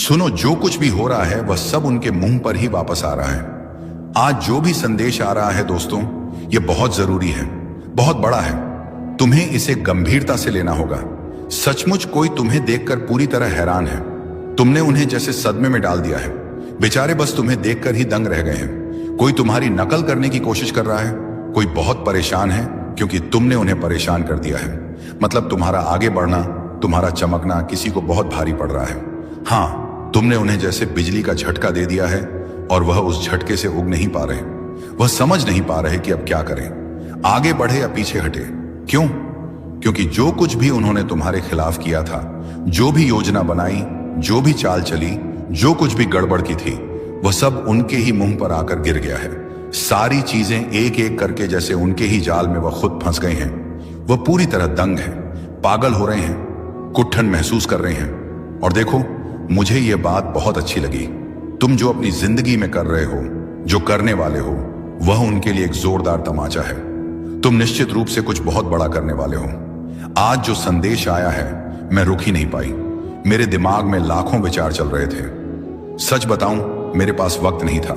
सुनो, जो कुछ भी हो रहा है वह सब उनके मुंह पर ही वापस आ रहा है। आज जो भी संदेश आ रहा है दोस्तों, यह बहुत जरूरी है, बहुत बड़ा है। तुम्हें इसे गंभीरता से लेना होगा। सचमुच कोई तुम्हें देखकर पूरी तरह हैरान है। तुमने उन्हें जैसे सदमे में डाल दिया है। बेचारे बस तुम्हें देखकर ही दंग रह गए हैं। कोई तुम्हारी नकल करने की कोशिश कर रहा है, कोई बहुत परेशान है क्योंकि तुमने उन्हें परेशान कर दिया है। मतलब तुम्हारा आगे बढ़ना, तुम्हारा चमकना किसी को बहुत भारी पड़ रहा है। हाँ, तुमने उन्हें जैसे बिजली का झटका दे दिया है और वह उस झटके से उग नहीं पा रहे। वह समझ नहीं पा रहे कि अब क्या करें, आगे बढ़े या पीछे हटे। क्यों? क्योंकि जो कुछ भी उन्होंने तुम्हारे खिलाफ किया था, जो भी योजना बनाई, जो भी चाल चली, जो कुछ भी गड़बड़ की थी, वह सब उनके ही मुंह पर आकर गिर गया है। सारी चीजें एक एक करके जैसे उनके ही जाल में वह खुद फंस गए हैं। वह पूरी तरह दंग है, पागल हो रहे हैं, कुट्ठन महसूस कर रहे हैं। और देखो, मुझे यह बात बहुत अच्छी लगी। तुम जो अपनी जिंदगी में कर रहे हो, जो करने वाले हो, वह उनके लिए एक जोरदार तमाचा है। तुम निश्चित रूप से कुछ बहुत बड़ा करने वाले हो। आज जो संदेश आया है, मैं रुक ही नहीं पाई। मेरे दिमाग में लाखों विचार चल रहे थे। सच बताऊं, मेरे पास वक्त नहीं था।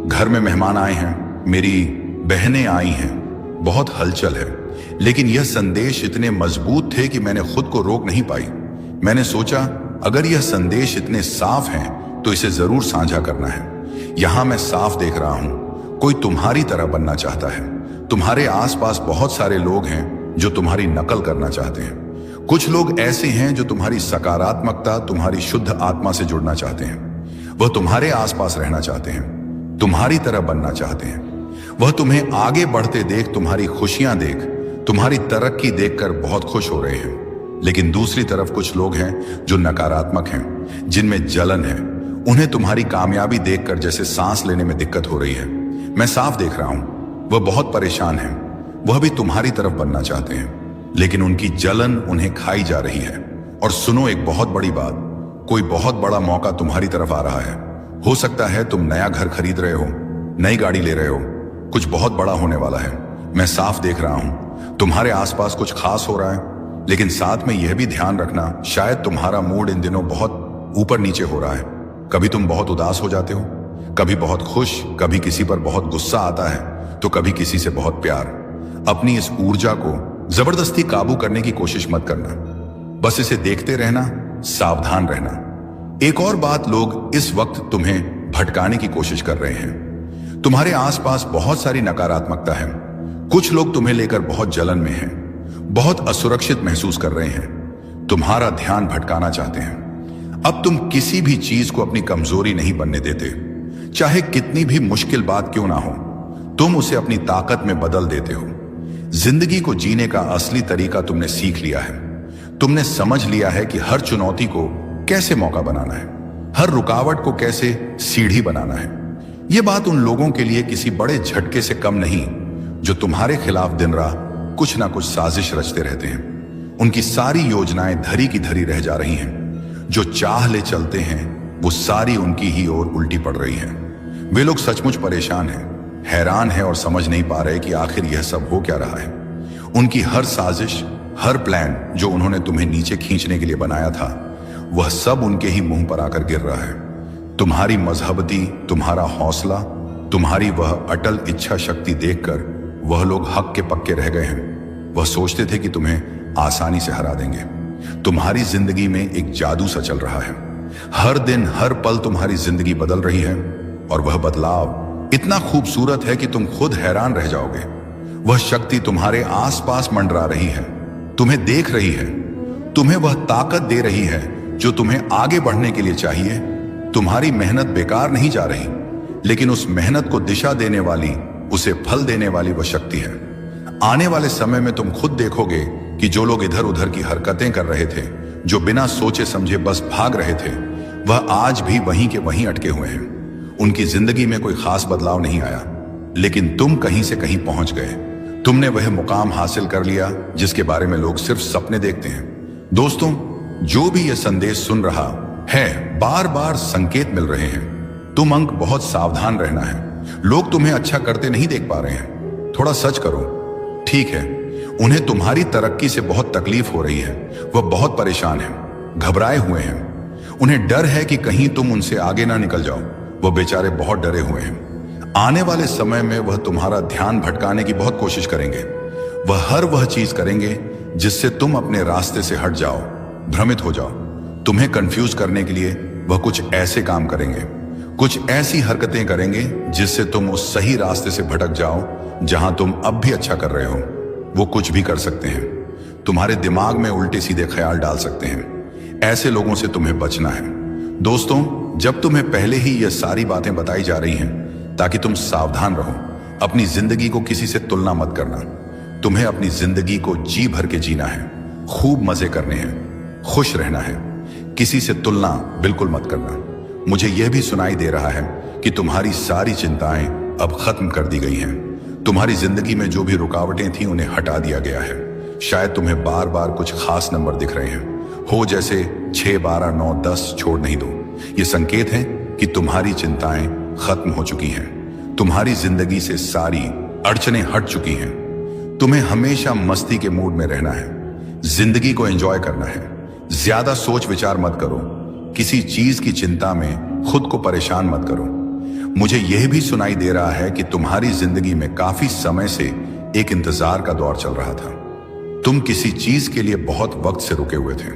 घर में मेहमान आए हैं, मेरी बहनें आई हैं, बहुत हलचल है। लेकिन यह संदेश इतने मजबूत थे कि मैंने खुद को रोक नहीं पाई। मैंने सोचा, अगर यह संदेश इतने साफ हैं तो इसे जरूर साझा करना है। यहां मैं साफ देख रहा हूं, कोई तुम्हारी तरह बनना चाहता है। तुम्हारे आसपास बहुत सारे लोग हैं जो तुम्हारी नकल करना चाहते हैं। कुछ लोग ऐसे हैं जो तुम्हारी सकारात्मकता, तुम्हारी शुद्ध आत्मा से जुड़ना चाहते हैं। वह तुम्हारे आसपास रहना चाहते हैं, तुम्हारी तरह बनना चाहते हैं। वह तुम्हें आगे बढ़ते देख, तुम्हारी खुशियां देख, तुम्हारी तरक्की देखकर बहुत खुश हो रहे हैं। लेकिन दूसरी तरफ कुछ लोग हैं जो नकारात्मक हैं, जिनमें जलन है। उन्हें तुम्हारी कामयाबी देखकर जैसे सांस लेने में दिक्कत हो रही है। मैं साफ देख रहा हूं, वह बहुत परेशान हैं। वह भी तुम्हारी तरफ बनना चाहते हैं, लेकिन उनकी जलन उन्हें खाई जा रही है। और सुनो, एक बहुत बड़ी बात, कोई बहुत बड़ा मौका तुम्हारी तरफ आ रहा है। हो सकता है तुम नया घर खरीद रहे हो, नई गाड़ी ले रहे हो, कुछ बहुत बड़ा होने वाला है। मैं साफ देख रहा हूं, तुम्हारे आसपास कुछ खास हो रहा है। लेकिन साथ में यह भी ध्यान रखना, शायद तुम्हारा मूड इन दिनों बहुत ऊपर नीचे हो रहा है। कभी तुम बहुत उदास हो जाते हो, कभी बहुत खुश, कभी किसी पर बहुत गुस्सा आता है, तो कभी किसी से बहुत प्यार। अपनी इस ऊर्जा को जबरदस्ती काबू करने की कोशिश मत करना, बस इसे देखते रहना, सावधान रहना। एक और बात, लोग इस वक्त तुम्हें भटकाने की कोशिश कर रहे हैं। तुम्हारे आसपास बहुत सारी नकारात्मकता है। कुछ लोग तुम्हें लेकर बहुत जलन में हैं, बहुत असुरक्षित महसूस कर रहे हैं, तुम्हारा ध्यान भटकाना चाहते हैं। अब तुम किसी भी चीज को अपनी कमजोरी नहीं बनने देते। चाहे कितनी भी मुश्किल बात क्यों ना हो, तुम उसे अपनी ताकत में बदल देते हो। जिंदगी को जीने का असली तरीका तुमने सीख लिया है। तुमने समझ लिया है कि हर चुनौती को कैसे मौका बनाना है, हर रुकावट को कैसे सीढ़ी बनाना है। यह बात उन लोगों के लिए किसी बड़े झटके से कम नहीं जो तुम्हारे खिलाफ दिन रात कुछ ना कुछ साजिश रचते रहते हैं। उनकी सारी योजनाएं धरी की धरी रह जा रही हैं। जो चाह ले चलते हैं, वो सारी उनकी ही ओर उल्टी पड़ रही हैं। वे लोग सचमुच परेशान हैं, हैरान हैं और समझ नहीं पा रहे कि आखिर यह सब हो क्या रहा है। उनकी हर साजिश, हर प्लान जो उन्होंने तुम्हें नीचे खींचने के लिए बनाया था, वह सब उनके ही मुंह पर आकर गिर रहा है। तुम्हारी मजहबती, तुम्हारा हौसला, तुम्हारी वह अटल इच्छा शक्ति देखकर वह लोग हक के पक्के रह गए हैं। वह सोचते थे कि तुम्हें आसानी से हरा देंगे। तुम्हारी जिंदगी में एक जादू सा चल रहा है। हर दिन, हर पल तुम्हारी जिंदगी बदल रही है और वह बदलाव इतना खूबसूरत है कि तुम खुद हैरान रह जाओगे। वह शक्ति तुम्हारे आसपास मंडरा रही है, तुम्हें देख रही है, तुम्हें वह ताकत दे रही है जो तुम्हें आगे बढ़ने के लिए चाहिए। तुम्हारी मेहनत बेकार नहीं जा रही, लेकिन उस मेहनत को दिशा देने वाली, उसे फल देने वाली वह शक्ति है। आने वाले समय में तुम खुद देखोगे कि जो लोग इधर उधर की हरकतें कर रहे थे, जो बिना सोचे समझे बस भाग रहे थे, वह आज भी वहीं के वहीं अटके हुए हैं। उनकी जिंदगी में कोई खास बदलाव नहीं आया, लेकिन तुम कहीं से कहीं पहुंच गए। तुमने वह मुकाम हासिल कर लिया जिसके बारे में लोग सिर्फ सपने देखते हैं। दोस्तों, जो भी यह संदेश सुन रहा है, बार बार संकेत मिल रहे हैं। तुम अंक बहुत सावधान रहना है। लोग तुम्हें अच्छा करते नहीं देख पा रहे हैं। थोड़ा सच करो। ठीक है, उन्हें तुम्हारी तरक्की से बहुत तकलीफ हो रही है। वह बहुत परेशान हैं, घबराए हुए हैं। उन्हें डर है कि कहीं तुम उनसे आगे ना निकल जाओ। वह बेचारे बहुत डरे हुए हैं। आने वाले समय में वह तुम्हारा ध्यान भटकाने की बहुत कोशिश करेंगे। वह चीज करेंगे जिससे तुम अपने रास्ते से हट जाओ, भ्रमित हो जाओ। तुम्हें कंफ्यूज करने के लिए वह कुछ ऐसे काम करेंगे, कुछ ऐसी हरकतें करेंगे जिससे तुम उस सही रास्ते से भटक जाओ जहां तुम अब भी अच्छा कर रहे हो। वो कुछ भी कर सकते हैं, तुम्हारे दिमाग में उल्टे सीधे ख्याल डाल सकते हैं। ऐसे लोगों से तुम्हें बचना है। दोस्तों, जब तुम्हें पहले ही ये सारी बातें बताई जा रही हैं ताकि तुम सावधान रहो। अपनी जिंदगी को किसी से तुलना मत करना। तुम्हें अपनी जिंदगी को जी भर के जीना है, खूब मजे करने हैं, खुश रहना है। किसी से तुलना बिल्कुल मत करना। मुझे यह भी सुनाई दे रहा है कि तुम्हारी सारी चिंताएं अब खत्म कर दी गई हैं। तुम्हारी जिंदगी में जो भी रुकावटें थी उन्हें हटा दिया गया है। शायद तुम्हें बार बार कुछ खास नंबर दिख रहे हैं, हो जैसे 6, 12, 9, 10। छोड़ नहीं दो। ये संकेत है कि तुम्हारी चिंताएं खत्म हो चुकी हैं। तुम्हारी जिंदगी से सारी अड़चनें हट चुकी हैं। तुम्हें हमेशा मस्ती के मूड में रहना है, जिंदगी को एंजॉय करना है। ज्यादा सोच विचार मत करो। किसी चीज की चिंता में खुद को परेशान मत करो। मुझे यह भी सुनाई दे रहा है कि तुम्हारी जिंदगी में काफी समय से एक इंतजार का दौर चल रहा था। तुम किसी चीज के लिए बहुत वक्त से रुके हुए थे,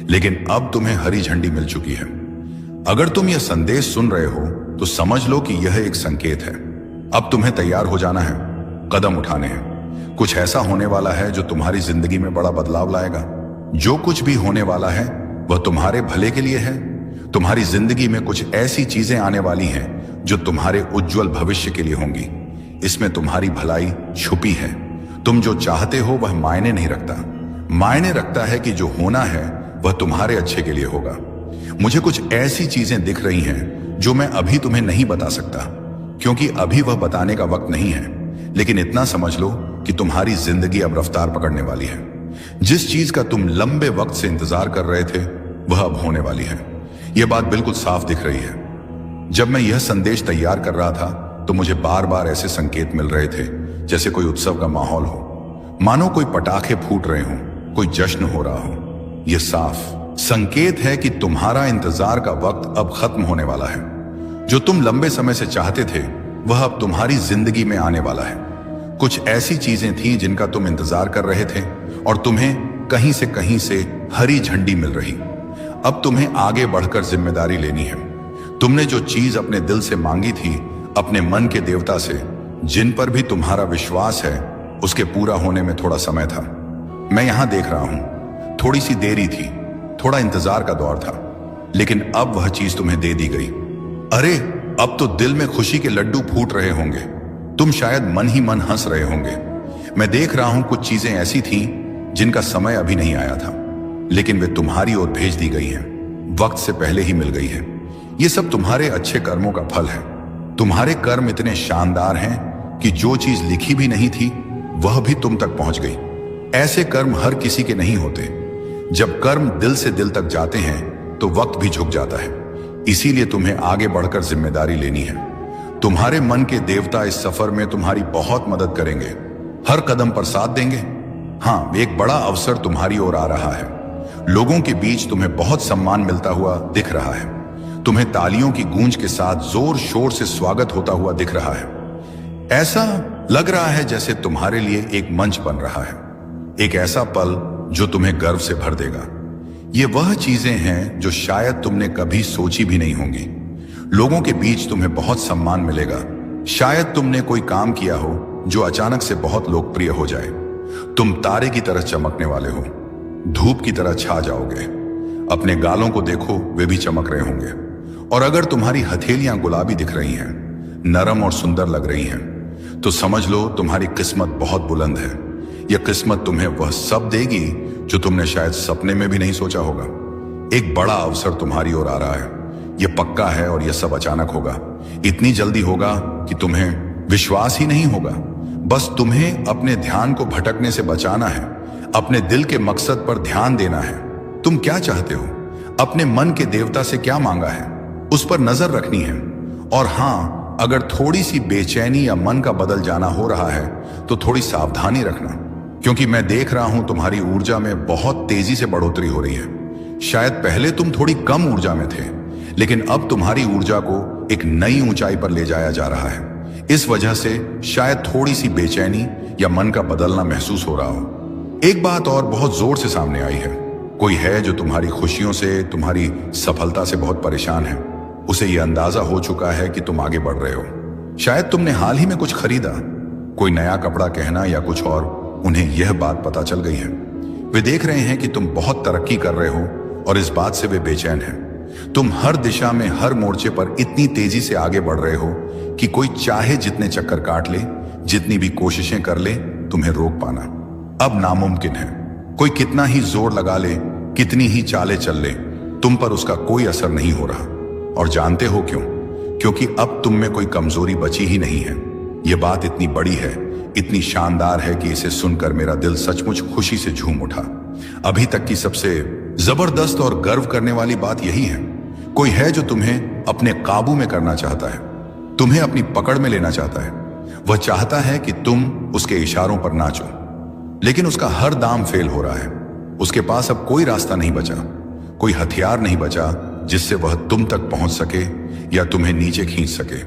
लेकिन अब तुम्हें हरी झंडी मिल चुकी है। अगर तुम यह संदेश सुन रहे हो तो समझ लो कि यह एक संकेत है। अब तुम्हें तैयार हो जाना है, कदम उठाने हैं। कुछ ऐसा होने वाला है जो तुम्हारी जिंदगी में बड़ा बदलाव लाएगा। जो कुछ भी होने वाला है वह तुम्हारे भले के लिए है। तुम्हारी जिंदगी में कुछ ऐसी चीजें आने वाली हैं जो तुम्हारे उज्जवल भविष्य के लिए होंगी। इसमें तुम्हारी भलाई छुपी है। तुम जो चाहते हो वह मायने नहीं रखता। मायने रखता है कि जो होना है वह तुम्हारे अच्छे के लिए होगा। मुझे कुछ ऐसी चीजें दिख रही हैं जो मैं अभी तुम्हें नहीं बता सकता, क्योंकि अभी वह बताने का वक्त नहीं है। लेकिन इतना समझ लो कि तुम्हारी जिंदगी अब रफ्तार पकड़ने वाली है। जिस चीज का तुम लंबे वक्त से इंतजार कर रहे थे वह अब होने वाली है। यह बात बिल्कुल साफ दिख रही है। जब मैं यह संदेश तैयार कर रहा था तो मुझे बार बार ऐसे संकेत मिल रहे थे जैसे कोई उत्सव का माहौल हो, मानो कोई पटाखे फूट रहे हो, कोई जश्न हो रहा हो। यह साफ संकेत है कि तुम्हारा इंतजार का वक्त अब खत्म होने वाला है। जो तुम लंबे समय से चाहते थे वह अब तुम्हारी जिंदगी में आने वाला है। कुछ ऐसी चीजें थी जिनका तुम इंतजार कर रहे थे और तुम्हें कहीं से हरी झंडी मिल रही। अब तुम्हें आगे बढ़कर जिम्मेदारी लेनी है। तुमने जो चीज अपने दिल से मांगी थी, अपने मन के देवता से, जिन पर भी तुम्हारा विश्वास है, उसके पूरा होने में थोड़ा समय था। मैं यहां देख रहा हूं, थोड़ी सी देरी थी, थोड़ा इंतजार का दौर था, लेकिन अब वह चीज तुम्हें दे दी गई। अरे, अब तो दिल में खुशी के लड्डू फूट रहे होंगे। तुम शायद मन ही मन हंस रहे होंगे। मैं देख रहा हूं कुछ चीजें ऐसी थीं जिनका समय अभी नहीं आया था, लेकिन वे तुम्हारी ओर भेज दी गई हैं, वक्त से पहले ही मिल गई है। ये सब तुम्हारे अच्छे कर्मों का फल है। तुम्हारे कर्म इतने शानदार हैं कि जो चीज लिखी भी नहीं थी वह भी तुम तक पहुंच गई। ऐसे कर्म हर किसी के नहीं होते। जब कर्म दिल से दिल तक जाते हैं तो वक्त भी झुक जाता है। इसीलिए तुम्हें आगे बढ़कर जिम्मेदारी लेनी है। तुम्हारे मन के देवता इस सफर में तुम्हारी बहुत मदद करेंगे, हर कदम पर साथ देंगे। हाँ, एक बड़ा अवसर तुम्हारी ओर आ रहा है। लोगों के बीच तुम्हें बहुत सम्मान मिलता हुआ दिख रहा है। तुम्हें तालियों की गूंज के साथ जोर शोर से स्वागत होता हुआ दिख रहा है। ऐसा लग रहा है जैसे तुम्हारे लिए एक मंच बन रहा है, एक ऐसा पल जो तुम्हें गर्व से भर देगा। ये वह चीजें हैं जो शायद तुमने कभी सोची भी नहीं होंगी। लोगों के बीच तुम्हें बहुत सम्मान मिलेगा। शायद तुमने कोई काम किया हो जो अचानक से बहुत लोकप्रिय हो जाए। तुम तारे की तरह चमकने वाले हो, धूप की तरह छा जाओगे। अपने गालों को देखो, वे भी चमक रहे होंगे। और अगर तुम्हारी हथेलियां गुलाबी दिख रही हैं, नरम और सुंदर लग रही हैं, तो समझ लो तुम्हारी किस्मत बहुत बुलंद है। यह किस्मत तुम्हें वह सब देगी जो तुमने शायद सपने में भी नहीं सोचा होगा। एक बड़ा अवसर तुम्हारी ओर आ रहा है। यह पक्का है और यह सब अचानक होगा। इतनी जल्दी होगा कि तुम्हें विश्वास ही नहीं होगा। बस तुम्हें अपने ध्यान को भटकने से बचाना है, अपने दिल के मकसद पर ध्यान देना है। तुम क्या चाहते हो, अपने मन के देवता से क्या मांगा है, उस पर नजर रखनी है। और हां, अगर थोड़ी सी बेचैनी या मन का बदल जाना हो रहा है तो थोड़ी सावधानी रखना, क्योंकि मैं देख रहा हूं तुम्हारी ऊर्जा में बहुत तेजी से बढ़ोतरी हो रही है। शायद पहले तुम थोड़ी कम ऊर्जा में थे, लेकिन अब तुम्हारी ऊर्जा को एक नई ऊंचाई पर ले जाया जा रहा है। इस वजह से शायद थोड़ी सी बेचैनी या मन का बदलना महसूस हो रहा हो। एक बात और बहुत जोर से सामने आई है। कोई है जो तुम्हारी खुशियों से, तुम्हारी सफलता से बहुत परेशान है। उसे यह अंदाजा हो चुका है कि तुम आगे बढ़ रहे हो। शायद तुमने हाल ही में कुछ खरीदा, कोई नया कपड़ा कहना या कुछ और। उन्हें यह बात पता चल गई है। वे देख रहे हैं कि तुम बहुत तरक्की कर रहे हो और इस बात से वे बेचैन हैं। तुम हर दिशा में, हर मोर्चे पर इतनी तेजी से आगे बढ़ रहे हो कि कोई चाहे जितने चक्कर काट ले, जितनी भी कोशिशें कर ले, तुम्हें रोक पाना अब नामुमकिन है। कोई कितना ही जोर लगा ले, कितनी ही चालें चल ले, तुम पर उसका कोई असर नहीं हो रहा। और जानते हो क्यों? क्योंकि अब तुम में कोई कमजोरी बची ही नहीं है। यह बात इतनी बड़ी है, इतनी शानदार है कि इसे सुनकर मेरा दिल सचमुच खुशी से झूम उठा। अभी तक की सबसे जबरदस्त और गर्व करने वाली बात यही है। कोई है जो तुम्हें अपने काबू में करना चाहता है, तुम्हें अपनी पकड़ में लेना चाहता है। वह चाहता है कि तुम उसके इशारों पर नाचो, लेकिन उसका हर दाम फेल हो रहा है। उसके पास अब कोई रास्ता नहीं बचा, कोई हथियार नहीं बचा जिससे वह तुम तक पहुंच सके या तुम्हें नीचे खींच सके।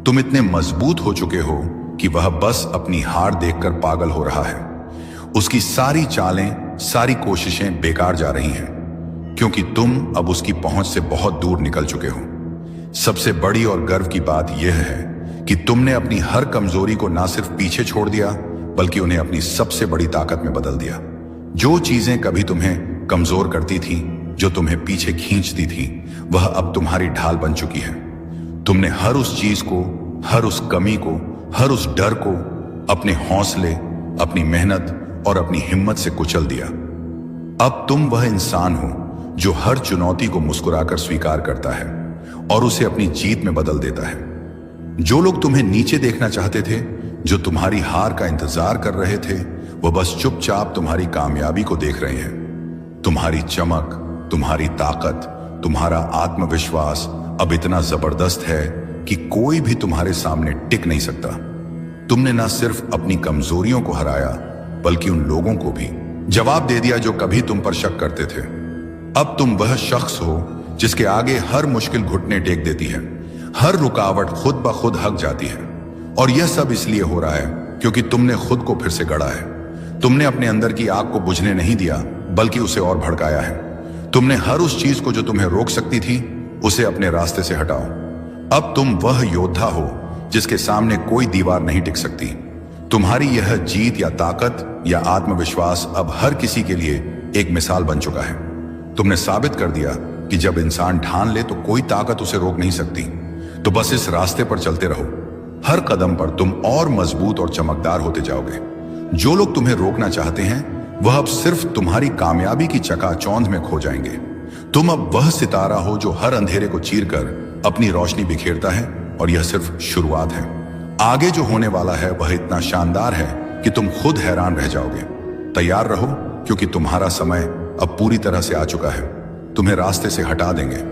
तुम इतने मजबूत हो चुके हो कि वह बस अपनी हार देखकर पागल हो रहा है। उसकी सारी चालें, सारी कोशिशें बेकार जा रही हैं, क्योंकि तुम अब उसकी पहुंच से बहुत दूर निकल चुके हो। सबसे बड़ी और गर्व की बात यह है कि तुमने अपनी हर कमजोरी को ना सिर्फ पीछे छोड़ दिया, बल्कि उन्हें अपनी सबसे बड़ी ताकत में बदल दिया। जो चीजें कभी तुम्हें कमजोर करती थी, जो तुम्हें पीछे खींचती थी, वह अब तुम्हारी ढाल बन चुकी है। तुमने हर उस चीज को, हर उस कमी को, हर उस डर को अपने हौसले, अपनी मेहनत और अपनी हिम्मत से कुचल दिया। अब तुम वह इंसान हो जो हर चुनौती को मुस्कुराकर स्वीकार करता है और उसे अपनी जीत में बदल देता है। जो लोग तुम्हें नीचे देखना चाहते थे, जो तुम्हारी हार का इंतजार कर रहे थे, वह बस चुपचाप तुम्हारी कामयाबी को देख रहे हैं। तुम्हारी चमक, तुम्हारी ताकत, तुम्हारा आत्मविश्वास अब इतना जबरदस्त है कि कोई भी तुम्हारे सामने टिक नहीं सकता। तुमने न सिर्फ अपनी कमजोरियों को हराया, बल्कि उन लोगों को भी जवाब दे दिया जो कभी तुम पर शक करते थे। अब तुम वह शख्स हो जिसके आगे हर मुश्किल घुटने टेक देती है, हर रुकावट खुद ब खुद हक जाती है। और यह सब इसलिए हो रहा है क्योंकि तुमने खुद को फिर से गढ़ा है। तुमने अपने अंदर की आग को बुझने नहीं दिया, बल्कि उसे और भड़काया है। तुमने हर उस चीज को जो तुम्हें रोक सकती थी, उसे अपने रास्ते से हटाओ। अब तुम वह योद्धा हो जिसके सामने कोई दीवार नहीं टिक सकती। तुम्हारी यह जीत या ताकत या आत्मविश्वास अब हर किसी के लिए एक मिसाल बन चुका है। तुमने साबित कर दिया कि जब इंसान ठान ले तो कोई ताकत उसे रोक नहीं सकती। तो बस इस रास्ते पर चलते रहो। हर कदम पर तुम और मजबूत और चमकदार होते जाओगे। जो लोग तुम्हें रोकना चाहते हैं, वह अब सिर्फ तुम्हारी कामयाबी की चकाचौंध में खो जाएंगे। तुम अब वह सितारा हो जो हर अंधेरे को चीरकर अपनी रोशनी बिखेरता है, और यह सिर्फ शुरुआत है। आगे जो होने वाला है वह इतना शानदार है कि तुम खुद हैरान रह जाओगे। तैयार रहो, क्योंकि तुम्हारा समय अब पूरी तरह से आ चुका है। तुम्हें रास्ते से हटा देंगे,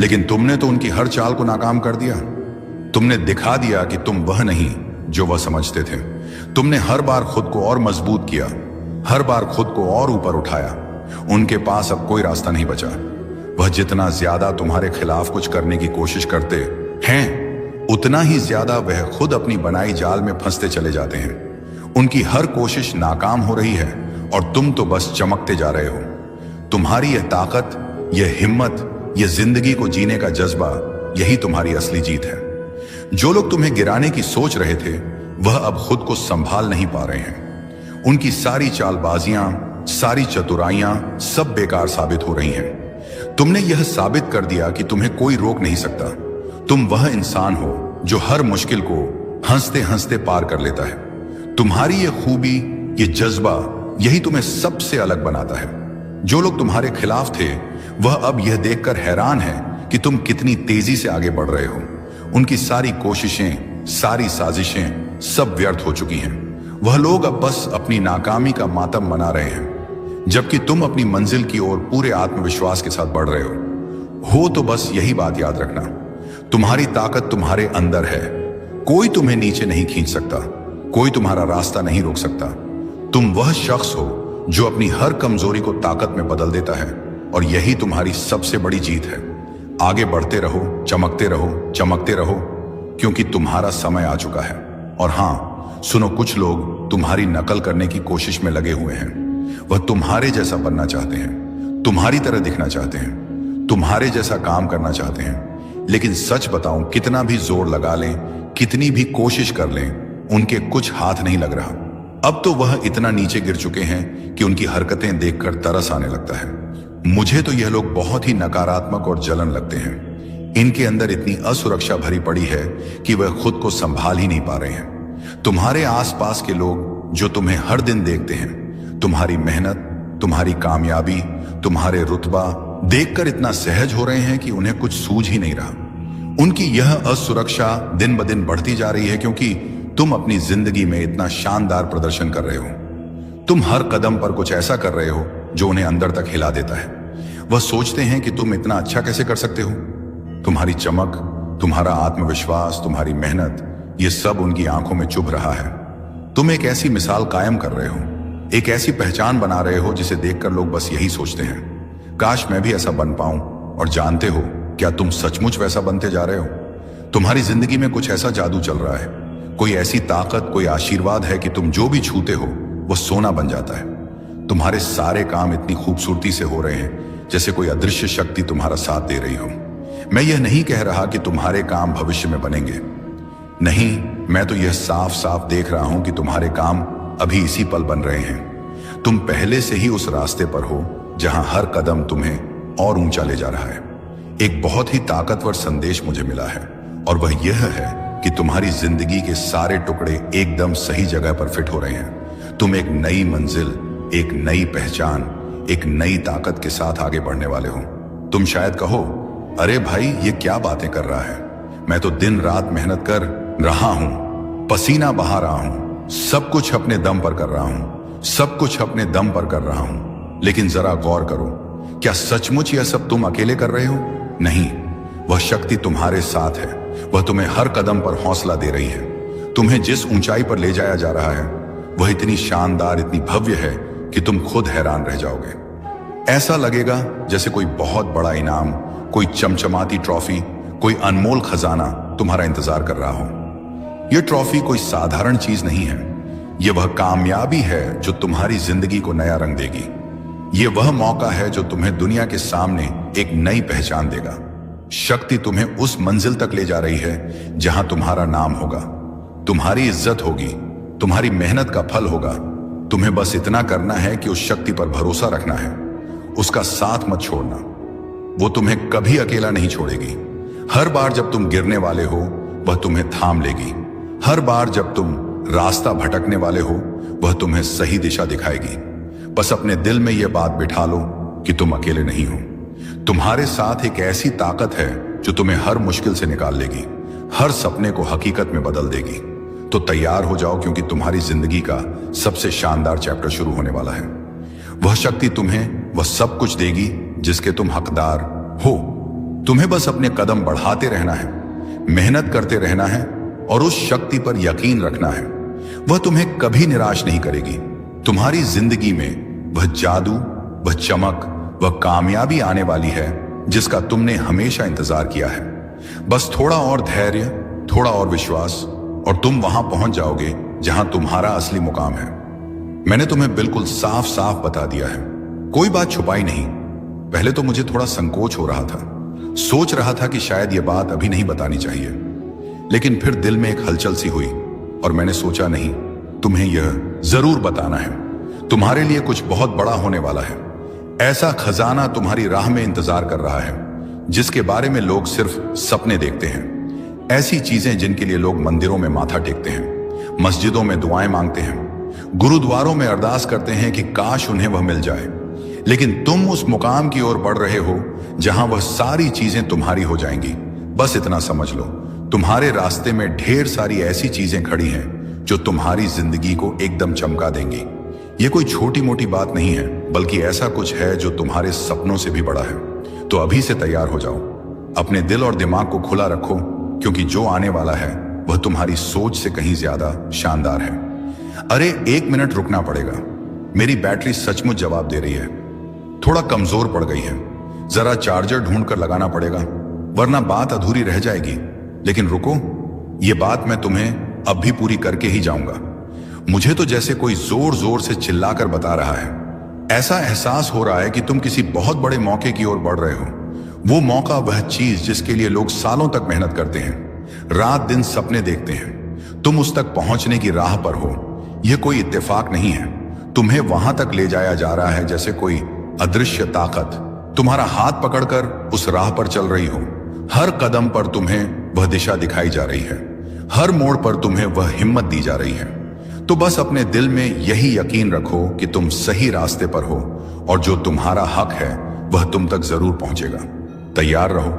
लेकिन तुमने तो उनकी हर चाल को नाकाम कर दिया। तुमने दिखा दिया कि तुम वह नहीं जो वह समझते थे। तुमने हर बार खुद को और मजबूत किया, हर बार खुद को और ऊपर उठाया। उनके पास अब कोई रास्ता नहीं बचा। वह जितना ज्यादा तुम्हारे खिलाफ कुछ करने की कोशिश करते हैं, उतना ही ज्यादा वह खुद अपनी बनाई जाल में फंसते चले जाते हैं। उनकी हर कोशिश नाकाम हो रही है और तुम तो बस चमकते जा रहे हो। तुम्हारी यह ताकत, यह हिम्मत, यह जिंदगी को जीने का जज्बा, यही तुम्हारी असली जीत है। जो लोग तुम्हें गिराने की सोच रहे थे, वह अब खुद को संभाल नहीं पा रहे हैं। उनकी सारी चालबाजियां, सारी चतुराइयां सब बेकार साबित हो रही हैं। तुमने यह साबित कर दिया कि तुम्हें कोई रोक नहीं सकता। तुम वह इंसान हो जो हर मुश्किल को हंसते हंसते पार कर लेता है। तुम्हारी यह खूबी, यह जज्बा, यही तुम्हें सबसे अलग बनाता है। जो लोग तुम्हारे खिलाफ थे, वह अब यह देखकर हैरान है कि तुम कितनी तेजी से आगे बढ़ रहे हो। उनकी सारी कोशिशें, सारी साजिशें सब व्यर्थ हो चुकी हैं। वह लोग अब बस अपनी नाकामी का मातम मना रहे हैं, जबकि तुम अपनी मंजिल की ओर पूरे आत्मविश्वास के साथ बढ़ रहे हो। तो बस यही बात याद रखना, तुम्हारी ताकत तुम्हारे अंदर है। कोई तुम्हें नीचे नहीं खींच सकता, कोई तुम्हारा रास्ता नहीं रोक सकता। तुम वह शख्स हो जो अपनी हर कमजोरी को ताकत में बदल देता है और यही तुम्हारी सबसे बड़ी जीत है। आगे बढ़ते रहो, चमकते रहो, चमकते रहो, क्योंकि तुम्हारा समय आ चुका है। और हां सुनो, कुछ लोग तुम्हारी नकल करने की कोशिश में लगे हुए हैं। वह तुम्हारे जैसा बनना चाहते हैं, तुम्हारी तरह दिखना चाहते हैं, तुम्हारे जैसा काम करना चाहते हैं। लेकिन सच बताऊं, कितना भी जोर लगा लें, कितनी भी कोशिश कर लें, उनके कुछ हाथ नहीं लग रहा। अब तो वह इतना नीचे गिर चुके हैं कि उनकी हरकतें देखकर तरस आने लगता है। मुझे तो यह लोग बहुत ही नकारात्मक और जलन लगते हैं। इनके अंदर इतनी असुरक्षा भरी पड़ी है कि वह खुद को संभाल ही नहीं पा रहे हैं। तुम्हारे आसपास के लोग जो तुम्हें हर दिन देखते हैं, तुम्हारी मेहनत, तुम्हारी कामयाबी, तुम्हारे रुतबा देखकर इतना सहज हो रहे हैं कि उन्हें कुछ सूझ ही नहीं रहा। उनकी यह असुरक्षा दिन ब दिन बढ़ती जा रही है, क्योंकि तुम अपनी जिंदगी में इतना शानदार प्रदर्शन कर रहे हो। तुम हर कदम पर कुछ ऐसा कर रहे हो जो उन्हें अंदर तक हिला देता है। वह सोचते हैं कि तुम इतना अच्छा कैसे कर सकते हो। तुम्हारी चमक, तुम्हारा आत्मविश्वास, तुम्हारी मेहनत, ये सब उनकी आंखों में चुभ रहा है। तुम एक ऐसी मिसाल कायम कर रहे हो, एक ऐसी पहचान बना रहे हो जिसे देखकर लोग बस यही सोचते हैं, काश मैं भी ऐसा बन पाऊं। और जानते हो क्या तुम सचमुच वैसा बनते जा रहे हो? तुम्हारी जिंदगी में कुछ ऐसा जादू चल रहा है, कोई ऐसी ताकत, कोई आशीर्वाद है कि तुम जो भी छूते हो वो सोना बन जाता है। तुम्हारे सारे काम इतनी खूबसूरती से हो रहे हैं जैसे कोई अदृश्य शक्ति तुम्हारा साथ दे रही हो। मैं यह नहीं कह रहा कि तुम्हारे काम भविष्य में बनेंगे, नहीं, मैं तो यह साफ साफ देख रहा हूं कि तुम्हारे काम अभी इसी पल बन रहे हैं। तुम पहले से ही उस रास्ते पर हो जहां हर कदम तुम्हें और ऊंचा ले जा रहा है। एक बहुत ही ताकतवर संदेश मुझे मिला है, और वह यह है कि तुम्हारी जिंदगी के सारे टुकड़े एकदम सही जगह पर फिट हो रहे हैं। तुम एक नई मंजिल, एक नई पहचान, एक नई ताकत के साथ आगे बढ़ने वाले हो। तुम शायद कहो, अरे भाई ये क्या बातें कर रहा है, मैं तो दिन रात मेहनत कर रहा हूं, पसीना बहा रहा हूं, सब कुछ अपने दम पर कर रहा हूं, सब कुछ अपने दम पर कर रहा हूं। लेकिन जरा गौर करो, क्या सचमुच यह सब तुम अकेले कर रहे हो? नहीं, वह शक्ति तुम्हारे साथ है। वह तुम्हें हर कदम पर हौसला दे रही है। तुम्हें जिस ऊंचाई पर ले जाया जा रहा है वह इतनी शानदार, इतनी भव्य है कि तुम खुद हैरान रह जाओगे। ऐसा लगेगा जैसे कोई बहुत बड़ा इनाम, कोई चमचमाती ट्रॉफी, कोई अनमोल खजाना तुम्हारा इंतजार कर रहा हो। यह ट्रॉफी कोई साधारण चीज नहीं है, यह वह कामयाबी है जो तुम्हारी जिंदगी को नया रंग देगी। यह वह मौका है जो तुम्हें दुनिया के सामने एक नई पहचान देगा। शक्ति तुम्हें उस मंजिल तक ले जा रही है जहां तुम्हारा नाम होगा, तुम्हारी इज्जत होगी, तुम्हारी मेहनत का फल होगा। तुम्हें बस इतना करना है कि उस शक्ति पर भरोसा रखना है, उसका साथ मत छोड़ना। वो तुम्हें कभी अकेला नहीं छोड़ेगी। हर बार जब तुम गिरने वाले हो वह तुम्हें थाम लेगी। हर बार जब तुम रास्ता भटकने वाले हो वह तुम्हें सही दिशा दिखाएगी। बस अपने दिल में यह बात बिठा लो कि तुम अकेले नहीं हो। तुम्हारे साथ एक ऐसी ताकत है जो तुम्हें हर मुश्किल से निकाल लेगी, हर सपने को हकीकत में बदल देगी। तो तैयार हो जाओ, क्योंकि तुम्हारी जिंदगी का सबसे शानदार चैप्टर शुरू होने वाला है। वह शक्ति तुम्हें वह सब कुछ देगी जिसके तुम हकदार हो। तुम्हें बस अपने कदम बढ़ाते रहना है, मेहनत करते रहना है और उस शक्ति पर यकीन रखना है। वह तुम्हें कभी निराश नहीं करेगी। तुम्हारी जिंदगी में वह जादू, वह चमक, वह कामयाबी आने वाली है जिसका तुमने हमेशा इंतजार किया है। बस थोड़ा और धैर्य, थोड़ा और विश्वास, और तुम वहां पहुंच जाओगे जहां तुम्हारा असली मुकाम है। मैंने तुम्हें बिल्कुल साफ साफ बता दिया है, कोई बात छुपाई नहीं। पहले तो मुझे थोड़ा संकोच हो रहा था, सोच रहा था कि शायद यह बात अभी नहीं बतानी चाहिए, लेकिन फिर दिल में एक हलचल सी हुई और मैंने सोचा नहीं, तुम्हें यह जरूर बताना है। तुम्हारे लिए कुछ बहुत बड़ा होने वाला है। ऐसा खजाना तुम्हारी राह में इंतजार कर रहा है जिसके बारे में लोग सिर्फ सपने देखते हैं। ऐसी चीजें जिनके लिए लोग मंदिरों में माथा टेकते हैं, मस्जिदों में दुआएं मांगते हैं, गुरुद्वारों में अरदास करते हैं कि काश उन्हें वह मिल जाए। लेकिन तुम उस मुकाम की ओर बढ़ रहे हो जहां वह सारी चीजें तुम्हारी हो जाएंगी। बस इतना समझ लो, तुम्हारे रास्ते में ढेर सारी ऐसी चीजें खड़ी हैं जो तुम्हारी जिंदगी को एकदम चमका देंगी। ये कोई छोटी मोटी बात नहीं है, बल्कि ऐसा कुछ है जो तुम्हारे सपनों से भी बड़ा है। तो अभी से तैयार हो जाओ, अपने दिल और दिमाग को खुला रखो, क्योंकि जो आने वाला है वह तुम्हारी सोच से कहीं ज्यादा शानदार है। अरे 1 मिनट रुकना पड़ेगा, मेरी बैटरी सचमुच जवाब दे रही है। थोड़ा कमजोर पड़ गई है। जरा चार्जर ढूंढ कर लगाना पड़ेगा, वरना बात अधूरी रह जाएगी। लेकिन रुको, ये बात मैं तुम्हें अब भी पूरी करके ही जाऊंगा। मुझे तो जैसे कोई जोर जोर से चिल्लाकर बता रहा है। ऐसा एहसास हो रहा है कि तुम किसी बहुत बड़े मौके की ओर बढ़ रहे हो। वो मौका, वह चीज जिसके लिए लोग सालों तक मेहनत करते हैं, रात दिन सपने देखते हैं। तुम उस तक पहुंचने की राह पर हो। यह कोई इत्तेफाक नहीं है। तुम्हें वहां तक ले जाया जा रहा है जैसे कोई अदृश्य ताकत तुम्हारा हाथ पकड़कर उस राह पर चल रही हो। हर कदम पर तुम्हें वह दिशा दिखाई जा रही है, हर मोड़ पर तुम्हें वह हिम्मत दी जा रही है। तो बस अपने दिल में यही यकीन रखो कि तुम सही रास्ते पर हो और जो तुम्हारा हक है वह तुम तक जरूर पहुंचेगा। तैयार रहो,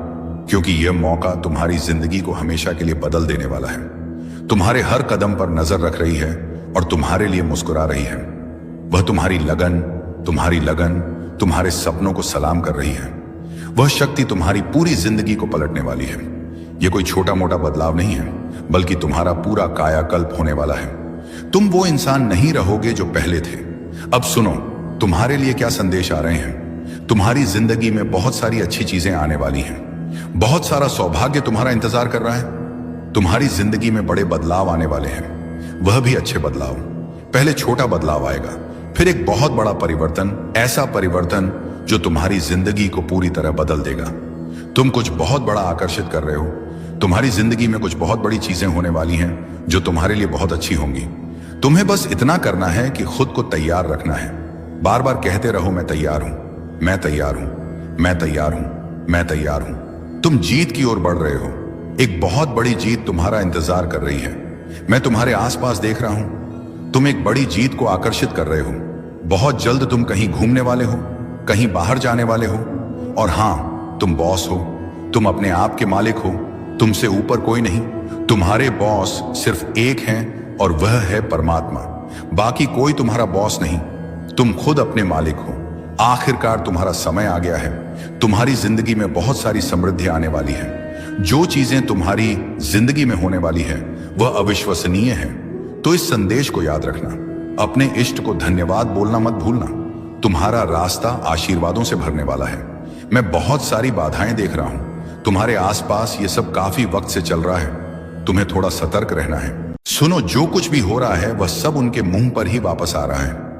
क्योंकि यह मौका तुम्हारी जिंदगी को हमेशा के लिए बदल देने वाला है। तुम्हारे हर कदम पर नजर रख रही है और तुम्हारे लिए मुस्कुरा रही है। वह तुम्हारी लगन तुम्हारे सपनों को सलाम कर रही है। वह शक्ति तुम्हारी पूरी जिंदगी को पलटने वाली है। यह कोई छोटा मोटा बदलाव नहीं है, बल्कि तुम्हारा पूरा कायाकल्प होने वाला है। तुम वो इंसान नहीं रहोगे जो पहले थे। अब सुनो, तुम्हारे लिए क्या संदेश आ रहे हैं। तुम्हारी जिंदगी में बहुत सारी अच्छी चीजें आने वाली हैं। बहुत सारा सौभाग्य तुम्हारा इंतजार कर रहा है। तुम्हारी जिंदगी में बड़े बदलाव आने वाले हैं, वह भी अच्छे बदलाव। पहले छोटा बदलाव आएगा, फिर एक बहुत बड़ा परिवर्तन, ऐसा परिवर्तन जो तुम्हारी जिंदगी को पूरी तरह बदल देगा। तुम कुछ बहुत बड़ा आकर्षित कर रहे हो। तुम्हारी जिंदगी में कुछ बहुत बड़ी चीजें होने वाली हैं जो तुम्हारे लिए बहुत अच्छी होंगी। तुम्हें बस इतना करना है कि खुद को तैयार रखना है। बार बार कहते रहो, मैं तैयार हूं, मैं तैयार हूं, मैं तैयार हूं, मैं तैयार हूं। तुम जीत की ओर बढ़ रहे हो। एक बहुत बड़ी जीत तुम्हारा इंतजार कर रही है। मैं तुम्हारे आसपास देख रहा हूं। तुम एक बड़ी जीत को आकर्षित कर रहे हो। बहुत जल्द तुम कहीं घूमने वाले हो, कहीं बाहर जाने वाले हो। और हां, तुम बॉस हो, तुम अपने आप के मालिक हो। तुमसे ऊपर कोई नहीं। तुम्हारे बॉस सिर्फ एक हैं और वह है परमात्मा। बाकी कोई तुम्हारा बॉस नहीं, तुम खुद अपने मालिक हो। आखिरकार तुम्हारा समय आ गया है। तुम्हारी जिंदगी में बहुत सारी समृद्धि आने वाली है। जो चीजें तुम्हारी जिंदगी में होने वाली है वह अविश्वसनीय है। तो इस संदेश को याद रखना। अपने इष्ट को धन्यवाद बोलना मत भूलना। तुम्हारा रास्ता आशीर्वादों से भरने वाला है। मैं बहुत सारी बाधाएं देख रहा हूं तुम्हारे आसपास। ये सब काफी वक्त से चल रहा है। तुम्हें थोड़ा सतर्क रहना है। सुनो, जो कुछ भी हो रहा है वह सब उनके मुंह पर ही वापस आ रहा है।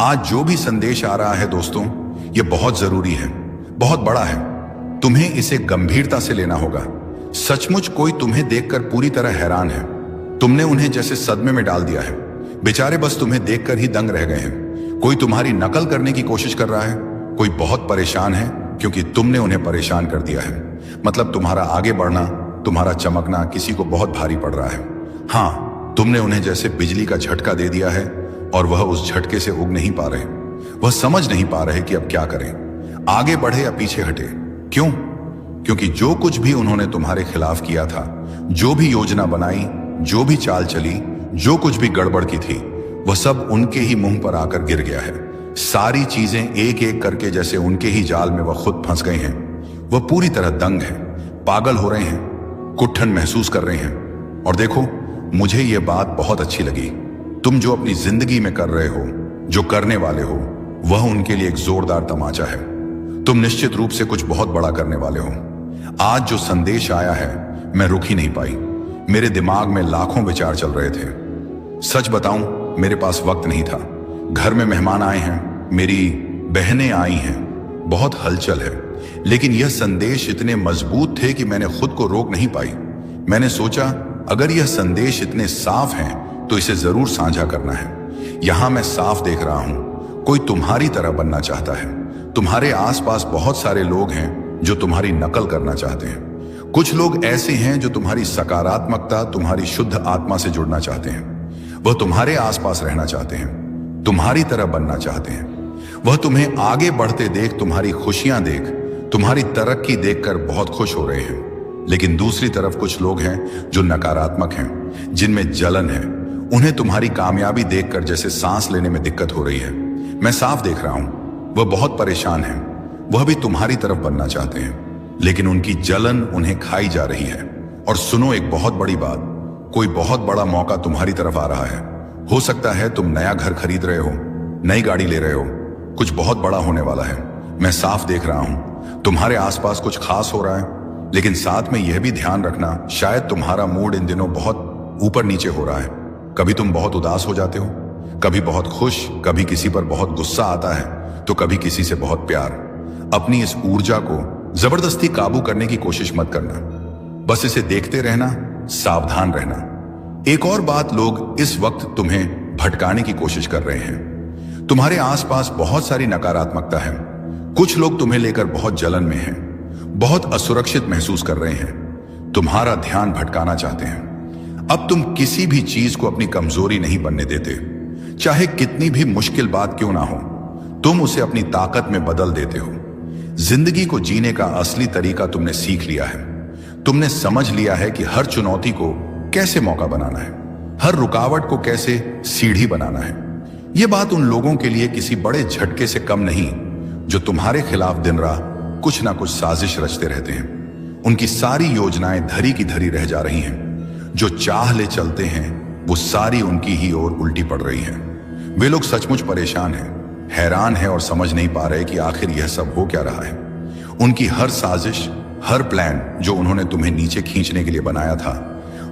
आज जो भी संदेश आ रहा है दोस्तों, यह बहुत जरूरी है, बहुत बड़ा है। तुम्हें इसे गंभीरता से लेना होगा। सचमुच कोई तुम्हें देखकर पूरी तरह हैरान है। तुमने उन्हें जैसे सदमे में डाल दिया है। बेचारे बस तुम्हें देखकर ही दंग रह गए हैं। कोई तुम्हारी नकल करने की कोशिश कर रहा है। कोई बहुत परेशान है क्योंकि तुमने उन्हें परेशान कर दिया है। मतलब तुम्हारा आगे बढ़ना, तुम्हारा चमकना किसी को बहुत भारी पड़ रहा है। हाँ, तुमने उन्हें जैसे बिजली का झटका दे दिया है और वह उस झटके से उग नहीं पा रहे। वह समझ नहीं पा रहे कि अब क्या करें, आगे बढ़े या पीछे हटे। क्यों? क्योंकि जो कुछ भी उन्होंने तुम्हारे खिलाफ किया था, जो भी योजना बनाई, जो भी चाल चली, जो कुछ भी गड़बड़ की थी, वह सब उनके ही मुंह पर आकर गिर गया है। सारी चीजें एक एक करके जैसे उनके ही जाल में वह खुद फंस गए हैं। वह पूरी तरह दंग हैं, पागल हो रहे हैं, कुट्ठन महसूस कर रहे हैं। और देखो, मुझे यह बात बहुत अच्छी लगी। तुम जो अपनी जिंदगी में कर रहे हो, जो करने वाले हो, वह उनके लिए एक जोरदार तमाचा है। तुम निश्चित रूप से कुछ बहुत बड़ा करने वाले हो। आज जो संदेश आया है, मैं रुक ही नहीं पाई। मेरे दिमाग में लाखों विचार चल रहे थे। सच बताऊं, मेरे पास वक्त नहीं था। घर में मेहमान आए हैं, मेरी बहनें आई हैं, बहुत हलचल है। लेकिन यह संदेश इतने मजबूत थे कि मैंने खुद को रोक नहीं पाई। मैंने सोचा, अगर यह संदेश इतने साफ हैं तो इसे जरूर साझा करना है। यहां मैं साफ देख रहा हूं, कोई तुम्हारी तरह बनना चाहता है। तुम्हारे आसपास बहुत सारे लोग हैं जो तुम्हारी नकल करना चाहते हैं। कुछ लोग ऐसे हैं जो तुम्हारी सकारात्मकता, तुम्हारी शुद्ध आत्मा से जुड़ना चाहते हैं। वह तुम्हारे आसपास रहना चाहते हैं, तुम्हारी तरह बनना चाहते हैं। वह तुम्हें आगे बढ़ते देख, तुम्हारी खुशियां देख, तुम्हारी तरक्की देखकर बहुत खुश हो रहे हैं। लेकिन दूसरी तरफ कुछ लोग हैं जो नकारात्मक हैं, जिनमें जलन है। उन्हें तुम्हारी कामयाबी देखकर जैसे सांस लेने में दिक्कत हो रही है। मैं साफ देख रहा हूं, वह बहुत परेशान हैं। वह भी तुम्हारी तरफ बनना चाहते हैं, लेकिन उनकी जलन उन्हें खाई जा रही है। और सुनो, एक बहुत बड़ी बात, कोई बहुत बड़ा मौका तुम्हारी तरफ आ रहा है। हो सकता है तुम नया घर खरीद रहे हो, नई गाड़ी ले रहे हो, कुछ बहुत बड़ा होने वाला है। मैं साफ देख रहा हूं तुम्हारे आसपास कुछ खास हो रहा है, लेकिन साथ में यह भी ध्यान रखना शायद तुम्हारा मूड इन दिनों बहुत ऊपर नीचे हो रहा है। कभी तुम बहुत उदास हो जाते हो, कभी बहुत खुश, कभी किसी पर बहुत गुस्सा आता है तो कभी किसी से बहुत प्यार। अपनी इस ऊर्जा को जबरदस्ती काबू करने की कोशिश मत करना, बस इसे देखते रहना, सावधान रहना। एक और बात, लोग इस वक्त तुम्हें भटकाने की कोशिश कर रहे हैं। तुम्हारे आसपास बहुत सारी नकारात्मकता है। कुछ लोग तुम्हें लेकर बहुत जलन में हैं, बहुत असुरक्षित महसूस कर रहे हैं, तुम्हारा ध्यान भटकाना चाहते हैं। अब तुम किसी भी चीज को अपनी कमजोरी नहीं बनने देते, चाहे कितनी भी मुश्किल बात क्यों ना हो, तुम उसे अपनी ताकत में बदल देते हो। जिंदगी को जीने का असली तरीका तुमने सीख लिया है। तुमने समझ लिया है कि हर चुनौती को कैसे मौका बनाना है, हर रुकावट को कैसे सीढ़ी बनाना है। यह बात उन लोगों के लिए किसी बड़े झटके से कम नहीं जो तुम्हारे खिलाफ दिन रात कुछ ना कुछ साजिश रचते रहते हैं। उनकी सारी योजनाएं धरी की धरी रह जा रही हैं। जो चाह ले चलते हैं वो सारी उनकी ही ओर उल्टी पड़ रही हैं। वे लोग सचमुच परेशान हैं, हैरान हैं और समझ नहीं पा रहे कि आखिर यह सब हो क्या रहा है। उनकी हर साजिश, हर प्लान जो उन्होंने तुम्हें नीचे खींचने के लिए बनाया था,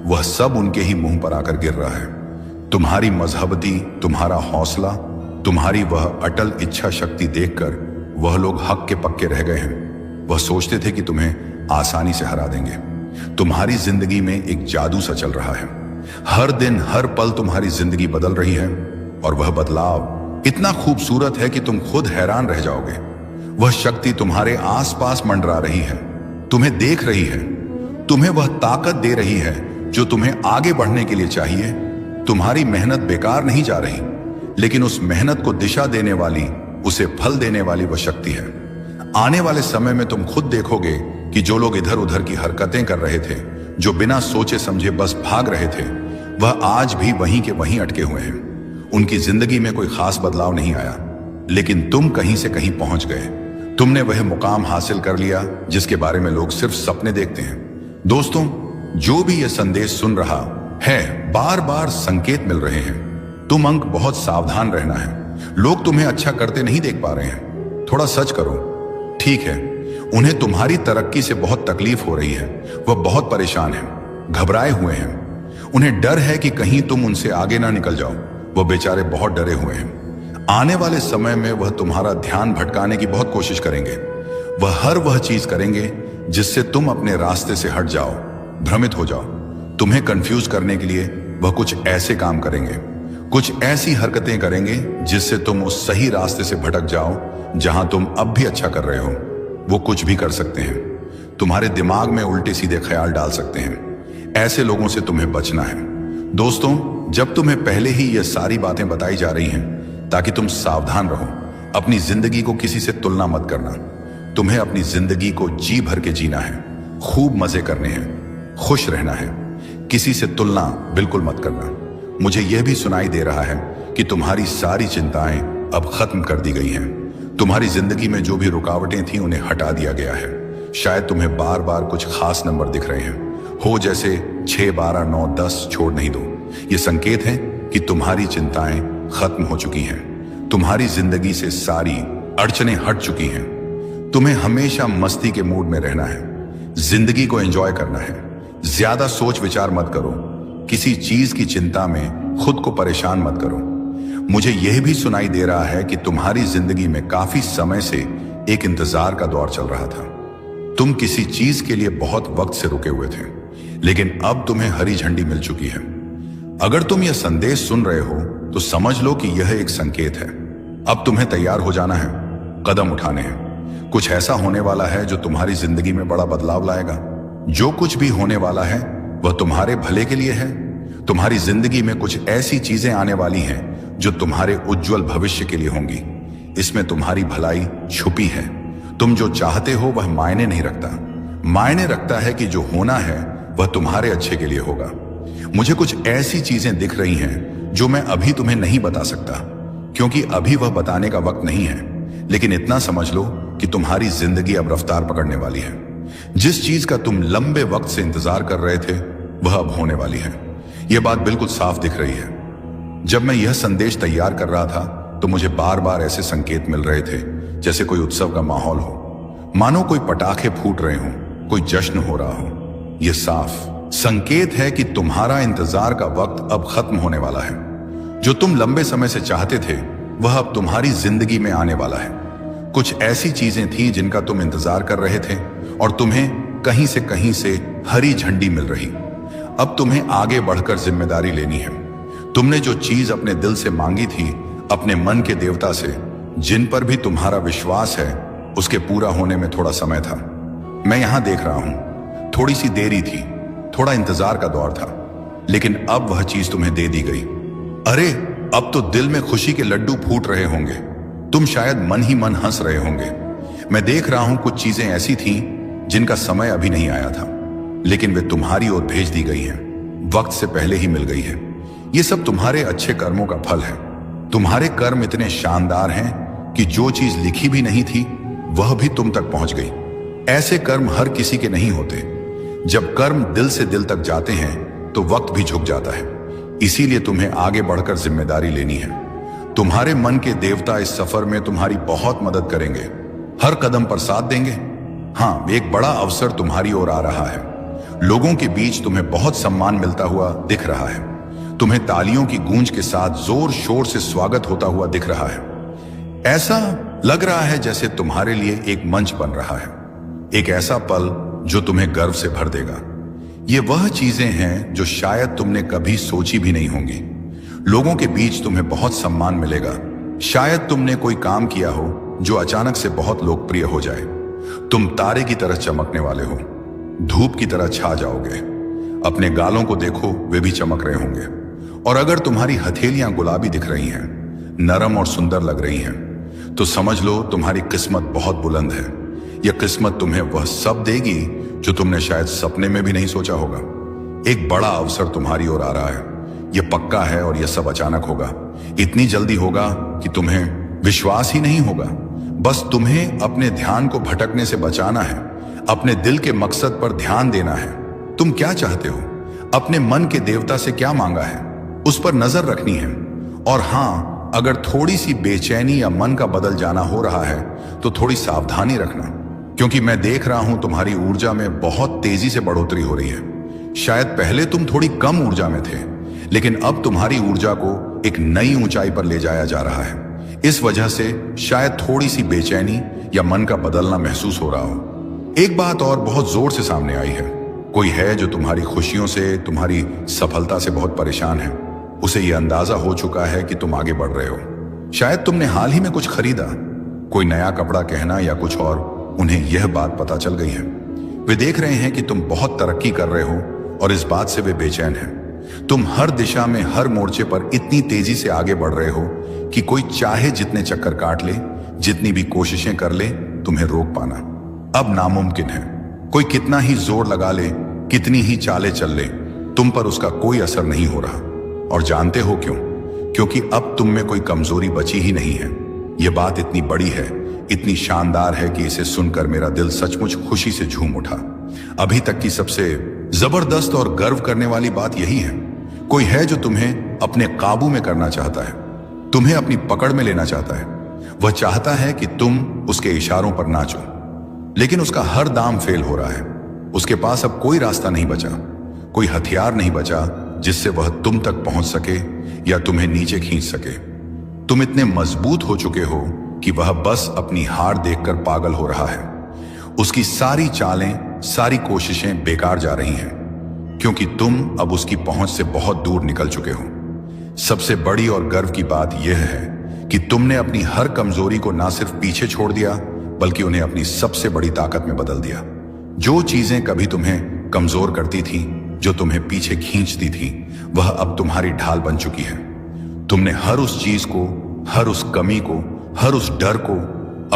वह सब उनके ही मुंह पर आकर गिर रहा है। तुम्हारी मजहबती, तुम्हारा हौसला, तुम्हारी वह अटल इच्छा शक्ति देखकर वह लोग हक के पक्के रह गए हैं। वह सोचते थे कि तुम्हें आसानी से हरा देंगे। तुम्हारी जिंदगी में एक जादू सा चल रहा है। हर दिन, हर पल तुम्हारी जिंदगी बदल रही है और वह बदलाव इतना खूबसूरत है कि तुम खुद हैरान रह जाओगे। वह शक्ति तुम्हारे आसपास मंडरा रही है, तुम्हें देख रही है, तुम्हें वह ताकत दे रही है जो तुम्हें आगे बढ़ने के लिए चाहिए। तुम्हारी मेहनत बेकार नहीं जा रही, लेकिन उस मेहनत को दिशा देने वाली, उसे फल देने वाली वह शक्ति है। आने वाले समय में तुम खुद देखोगे कि जो लोग इधर उधर की हरकतें कर रहे थे, जो बिना सोचे समझे बस भाग रहे थे, वह आज भी वहीं के वहीं अटके हुए हैं। उनकी जिंदगी में कोई खास बदलाव नहीं आया, लेकिन तुम कहीं से कहीं पहुंच गए। तुमने वह मुकाम हासिल कर लिया जिसके बारे में लोग सिर्फ सपने देखते हैं। दोस्तों, जो भी यह संदेश सुन रहा है, बार बार संकेत मिल रहे हैं। तुम अंक बहुत सावधान रहना है। लोग तुम्हें अच्छा करते नहीं देख पा रहे हैं। थोड़ा सच करो, ठीक है, उन्हें तुम्हारी तरक्की से बहुत तकलीफ हो रही है। वह बहुत परेशान है, घबराए हुए हैं। उन्हें डर है कि कहीं तुम उनसे आगे ना निकल जाओ। वह बेचारे बहुत डरे हुए हैं। आने वाले समय में वह तुम्हारा ध्यान भटकाने की बहुत कोशिश करेंगे। वह चीज करेंगे जिससे तुम अपने रास्ते से हट जाओ, भ्रमित हो जाओ। तुम्हें कंफ्यूज करने के लिए वह कुछ ऐसे काम करेंगे, कुछ ऐसी हरकतें करेंगे जिससे तुम उस सही रास्ते से भटक जाओ जहां तुम अब भी अच्छा कर रहे हो। वो कुछ भी कर सकते हैं, तुम्हारे दिमाग में उल्टे सीधे ख्याल डाल सकते हैं। ऐसे लोगों से तुम्हें बचना है। दोस्तों, जब तुम्हें पहले ही ये सारी बातें बताई जा रही हैं ताकि तुम सावधान रहो, अपनी जिंदगी को किसी से तुलना मत करना। तुम्हें अपनी जिंदगी को जी भर के जीना है, खूब मजे करने हैं, खुश रहना है। किसी से तुलना बिल्कुल मत करना। मुझे यह भी सुनाई दे रहा है कि तुम्हारी सारी चिंताएं अब खत्म कर दी गई हैं। तुम्हारी जिंदगी में जो भी रुकावटें थीं उन्हें हटा दिया गया है। शायद तुम्हें बार बार कुछ खास नंबर दिख रहे हैं, हो जैसे 6, 12, 9, 10। छोड़ नहीं दो। ये संकेत है कि तुम्हारी चिंताएं खत्म हो चुकी हैं। तुम्हारी जिंदगी से सारी अड़चनें हट चुकी हैं। तुम्हें हमेशा मस्ती के मूड में रहना है, जिंदगी को एंजॉय करना है। ज्यादा सोच विचार मत करो, किसी चीज की चिंता में खुद को परेशान मत करो। मुझे यह भी सुनाई दे रहा है कि तुम्हारी जिंदगी में काफी समय से एक इंतजार का दौर चल रहा था। तुम किसी चीज के लिए बहुत वक्त से रुके हुए थे, लेकिन अब तुम्हें हरी झंडी मिल चुकी है। अगर तुम यह संदेश सुन रहे हो तो समझ लो कि यह एक संकेत है। अब तुम्हें तैयार हो जाना है, कदम उठाने हैं। कुछ ऐसा होने वाला है जो तुम्हारी जिंदगी में बड़ा बदलाव लाएगा। जो कुछ भी होने वाला है वह तुम्हारे भले के लिए है। तुम्हारी जिंदगी में कुछ ऐसी चीजें आने वाली हैं जो तुम्हारे उज्जवल भविष्य के लिए होंगी। इसमें तुम्हारी भलाई छुपी है। तुम जो चाहते हो वह मायने नहीं रखता। मायने रखता है कि जो होना है वह तुम्हारे अच्छे के लिए होगा। मुझे कुछ ऐसी चीजें दिख रही हैं जो मैं अभी तुम्हें नहीं बता सकता, क्योंकि अभी वह बताने का वक्त नहीं है। लेकिन इतना समझ लो कि तुम्हारी जिंदगी अब रफ्तार पकड़ने वाली है। जिस चीज का तुम लंबे वक्त से इंतजार कर रहे थे वह अब होने वाली है। यह बात बिल्कुल साफ दिख रही है। जब मैं यह संदेश तैयार कर रहा था तो मुझे बार बार ऐसे संकेत मिल रहे थे जैसे कोई उत्सव का माहौल हो, मानो कोई पटाखे फूट रहे हों, कोई जश्न हो रहा हो। यह साफ संकेत है कि तुम्हारा इंतजार का वक्त अब खत्म होने वाला है। जो तुम लंबे समय से चाहते थे वह अब तुम्हारी जिंदगी में आने वाला है। कुछ ऐसी चीजें थीं जिनका तुम इंतजार कर रहे थे और तुम्हें कहीं से हरी झंडी मिल रही। अब तुम्हें आगे बढ़कर जिम्मेदारी लेनी है। तुमने जो चीज अपने दिल से मांगी थी, अपने मन के देवता से, जिन पर भी तुम्हारा विश्वास है, उसके पूरा होने में थोड़ा समय था। मैं यहां देख रहा हूं, थोड़ी सी देरी थी, थोड़ा इंतजार का दौर था, लेकिन अब वह चीज तुम्हें दे दी गई। अरे अब तो दिल में खुशी के लड्डू फूट रहे होंगे। तुम शायद मन ही मन हंस रहे होंगे। मैं देख रहा हूं कुछ चीजें ऐसी थीं जिनका समय अभी नहीं आया था, लेकिन वे तुम्हारी ओर भेज दी गई हैं, वक्त से पहले ही मिल गई है। ये सब तुम्हारे अच्छे कर्मों का फल है। तुम्हारे कर्म इतने शानदार हैं कि जो चीज लिखी भी नहीं थी वह भी तुम तक पहुंच गई। ऐसे कर्म हर किसी के नहीं होते। जब कर्म दिल से दिल तक जाते हैं तो वक्त भी झुक जाता है। इसीलिए तुम्हें आगे बढ़कर जिम्मेदारी लेनी है। तुम्हारे मन के देवता इस सफर में तुम्हारी बहुत मदद करेंगे, हर कदम पर साथ देंगे। हाँ, एक बड़ा अवसर तुम्हारी ओर आ रहा है। लोगों के बीच तुम्हें बहुत सम्मान मिलता हुआ दिख रहा है। तुम्हें तालियों की गूंज के साथ जोर शोर से स्वागत होता हुआ दिख रहा है। ऐसा लग रहा है जैसे तुम्हारे लिए एक मंच बन रहा है, एक ऐसा पल जो तुम्हें गर्व से भर देगा। ये वह चीजें हैं जो शायद तुमने कभी सोची भी नहीं होंगी। लोगों के बीच तुम्हें बहुत सम्मान मिलेगा। शायद तुमने कोई काम किया हो जो अचानक से बहुत लोकप्रिय हो जाए। तुम तारे की तरह चमकने वाले हो, धूप की तरह छा जाओगे। अपने गालों को देखो, वे भी चमक रहे होंगे। और अगर तुम्हारी हथेलियां गुलाबी दिख रही हैं, नरम और सुंदर लग रही हैं, तो समझ लो तुम्हारी किस्मत बहुत बुलंद है। यह किस्मत तुम्हें वह सब देगी जो तुमने शायद सपने में भी नहीं सोचा होगा। एक बड़ा अवसर तुम्हारी ओर आ रहा है। यह पक्का है और यह सब अचानक होगा। इतनी जल्दी होगा कि तुम्हें विश्वास ही नहीं होगा। बस तुम्हें अपने ध्यान को भटकने से बचाना है, अपने दिल के मकसद पर ध्यान देना है। तुम क्या चाहते हो, अपने मन के देवता से क्या मांगा है, उस पर नजर रखनी है। और हां, अगर थोड़ी सी बेचैनी या मन का बदल जाना हो रहा है तो थोड़ी सावधानी रखना, क्योंकि मैं देख रहा हूं तुम्हारी ऊर्जा में बहुत तेजी से बढ़ोतरी हो रही है। शायद पहले तुम थोड़ी कम ऊर्जा में थे, लेकिन अब तुम्हारी ऊर्जा को एक नई ऊंचाई पर ले जाया जा रहा है। इस वजह से शायद थोड़ी सी बेचैनी या मन का बदलना महसूस हो रहा हो। एक बात और बहुत जोर से सामने आई है। कोई है जो तुम्हारी खुशियों से, तुम्हारी सफलता से बहुत परेशान है। उसे यह अंदाजा हो चुका है कि तुम आगे बढ़ रहे हो। शायद तुमने हाल ही में कुछ खरीदा, कोई नया कपड़ा कहना या कुछ और। उन्हें यह बात पता चल गई है। वे देख रहे हैं कि तुम बहुत तरक्की कर रहे हो और इस बात से वे बेचैन हैं। तुम हर दिशा में, हर मोर्चे पर इतनी तेजी से आगे बढ़ रहे हो कि कोई चाहे जितने चक्कर काट ले, जितनी भी कोशिशें कर ले, तुम्हें रोक पाना अब नामुमकिन है। कोई कितना ही जोर लगा ले, कितनी ही चालें चल ले, तुम पर उसका कोई असर नहीं हो रहा। और जानते हो क्यों? क्योंकि अब तुम में कोई कमजोरी बची ही नहीं है। यह बात इतनी बड़ी है, इतनी शानदार है कि इसे सुनकर मेरा दिल सचमुच खुशी से झूम उठा। अभी तक की सबसे जबरदस्त और गर्व करने वाली बात यही है। कोई है जो तुम्हें अपने काबू में करना चाहता है, तुम्हें अपनी पकड़ में लेना चाहता है। वह चाहता है कि तुम उसके इशारों पर नाचो, लेकिन उसका हर दाम फेल हो रहा है। उसके पास अब कोई रास्ता नहीं बचा, कोई हथियार नहीं बचा जिससे वह तुम तक पहुंच सके या तुम्हें नीचे खींच सके। तुम इतने मजबूत हो चुके हो कि वह बस अपनी हार देखकर पागल हो रहा है। उसकी सारी चालें, सारी कोशिशें बेकार जा रही हैं, क्योंकि तुम अब उसकी पहुंच से बहुत दूर निकल चुके हो। सबसे बड़ी और गर्व की बात यह है कि तुमने अपनी हर कमजोरी को ना सिर्फ पीछे छोड़ दिया, बल्कि उन्हें अपनी सबसे बड़ी ताकत में बदल दिया। जो चीजें कभी तुम्हें कमजोर करती थी, जो तुम्हें पीछे खींचती थी, वह अब तुम्हारी ढाल बन चुकी है। तुमने हर उस चीज को, हर उस कमी को, हर उस डर को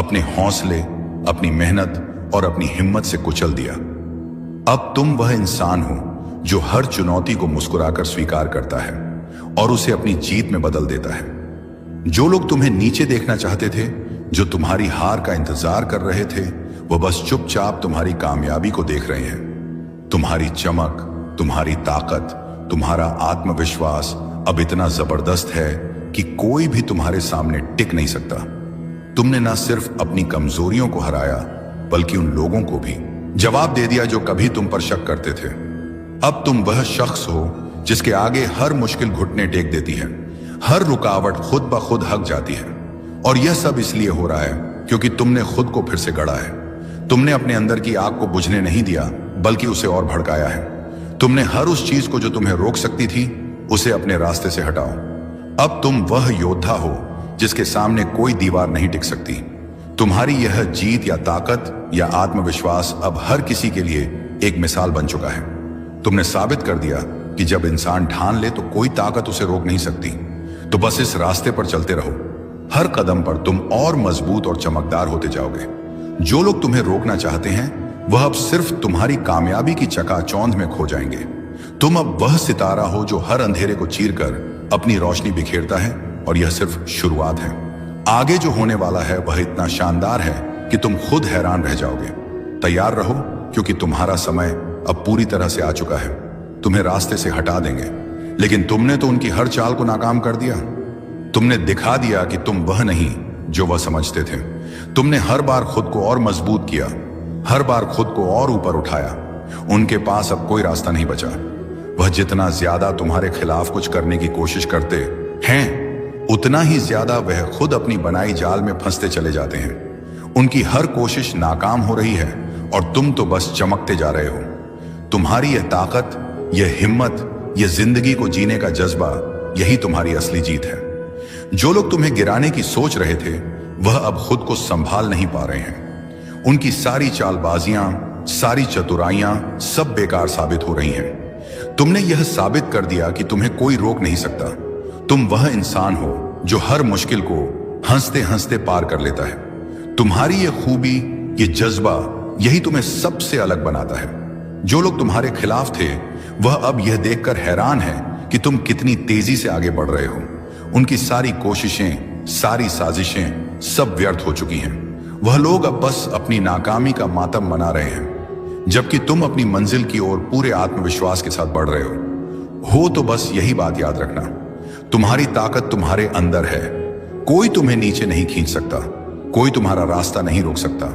अपने हौसले, अपनी मेहनत और अपनी हिम्मत से कुचल दिया। अब तुम वह इंसान हो जो हर चुनौती को मुस्कुराकर स्वीकार करता है और उसे अपनी जीत में बदल देता है। जो लोग तुम्हें नीचे देखना चाहते थे, जो तुम्हारी हार का इंतजार कर रहे थे, वह बस चुपचाप तुम्हारी कामयाबी को देख रहे हैं। तुम्हारी चमक, तुम्हारी ताकत, तुम्हारा आत्मविश्वास अब इतना जबरदस्त है कि कोई भी तुम्हारे सामने टिक नहीं सकता। तुमने न सिर्फ अपनी कमजोरियों को हराया बल्कि उन लोगों को भी जवाब दे दिया जो कभी तुम पर शक करते थे। अब तुम वह शख्स हो जिसके आगे हर मुश्किल घुटने टेक देती है, हर रुकावट खुद ब खुद हक जाती है। और यह सब इसलिए हो रहा है क्योंकि तुमने खुद को फिर से गढ़ा है। तुमने अपने अंदर की आग को बुझने नहीं दिया बल्कि उसे और भड़काया है। तुमने हर उस चीज को जो तुम्हें रोक सकती थी उसे अपने रास्ते से हटाओ। अब तुम वह योद्धा हो जिसके सामने कोई दीवार नहीं टिक सकती। तुम्हारी यह जीत या ताकत या आत्मविश्वास अब हर किसी के लिए एक मिसाल बन चुका है। तुमने साबित कर दिया कि जब इंसान ठान ले तो कोई ताकत उसे रोक नहीं सकती। तो बस इस रास्ते पर चलते रहो। हर कदम पर तुम और मजबूत और चमकदार होते जाओगे। जो लोग तुम्हें रोकना चाहते हैं वह अब सिर्फ तुम्हारी कामयाबी की चकाचौंध में खो जाएंगे। तुम अब वह सितारा हो जो हर अंधेरे को चीरकर अपनी रोशनी बिखेरता है, और यह सिर्फ शुरुआत है। आगे जो होने वाला है वह इतना शानदार है कि तुम खुद हैरान रह जाओगे। तैयार रहो क्योंकि तुम्हारा समय अब पूरी तरह से आ चुका है। तुम्हें रास्ते से हटा देंगे, लेकिन तुमने तो उनकी हर चाल को नाकाम कर दिया। तुमने दिखा दिया कि तुम वह नहीं जो वह समझते थे। तुमने हर बार खुद को और मजबूत किया, हर बार खुद को और ऊपर उठाया। उनके पास अब कोई रास्ता नहीं बचा। वह जितना ज्यादा तुम्हारे खिलाफ कुछ करने की कोशिश करते हैं उतना ही ज्यादा वह खुद अपनी बनाई जाल में फंसते चले जाते हैं। उनकी हर कोशिश नाकाम हो रही है और तुम तो बस चमकते जा रहे हो। तुम्हारी यह ताकत, यह हिम्मत, यह जिंदगी को जीने का जज्बा, यही तुम्हारी असली जीत है। जो लोग तुम्हें गिराने की सोच रहे थे वह अब खुद को संभाल नहीं पा रहे हैं। उनकी सारी चालबाजियां, सारी चतुराइयां सब बेकार साबित हो रही हैं। तुमने यह साबित कर दिया कि तुम्हें कोई रोक नहीं सकता। तुम वह इंसान हो जो हर मुश्किल को हंसते हंसते पार कर लेता है। तुम्हारी यह खूबी, यह जज्बा, यही तुम्हें सबसे अलग बनाता है। जो लोग तुम्हारे खिलाफ थे वह अब यह देखकर हैरान है कि तुम कितनी तेजी से आगे बढ़ रहे हो। उनकी सारी कोशिशें, सारी साजिशें सब व्यर्थ हो चुकी हैं। वह लोग अब बस अपनी नाकामी का मातम मना रहे हैं, जबकि तुम अपनी मंजिल की ओर पूरे आत्मविश्वास के साथ बढ़ रहे हो। तो बस यही बात याद रखना, तुम्हारी ताकत तुम्हारे अंदर है। कोई तुम्हें नीचे नहीं खींच सकता, कोई तुम्हारा रास्ता नहीं रोक सकता।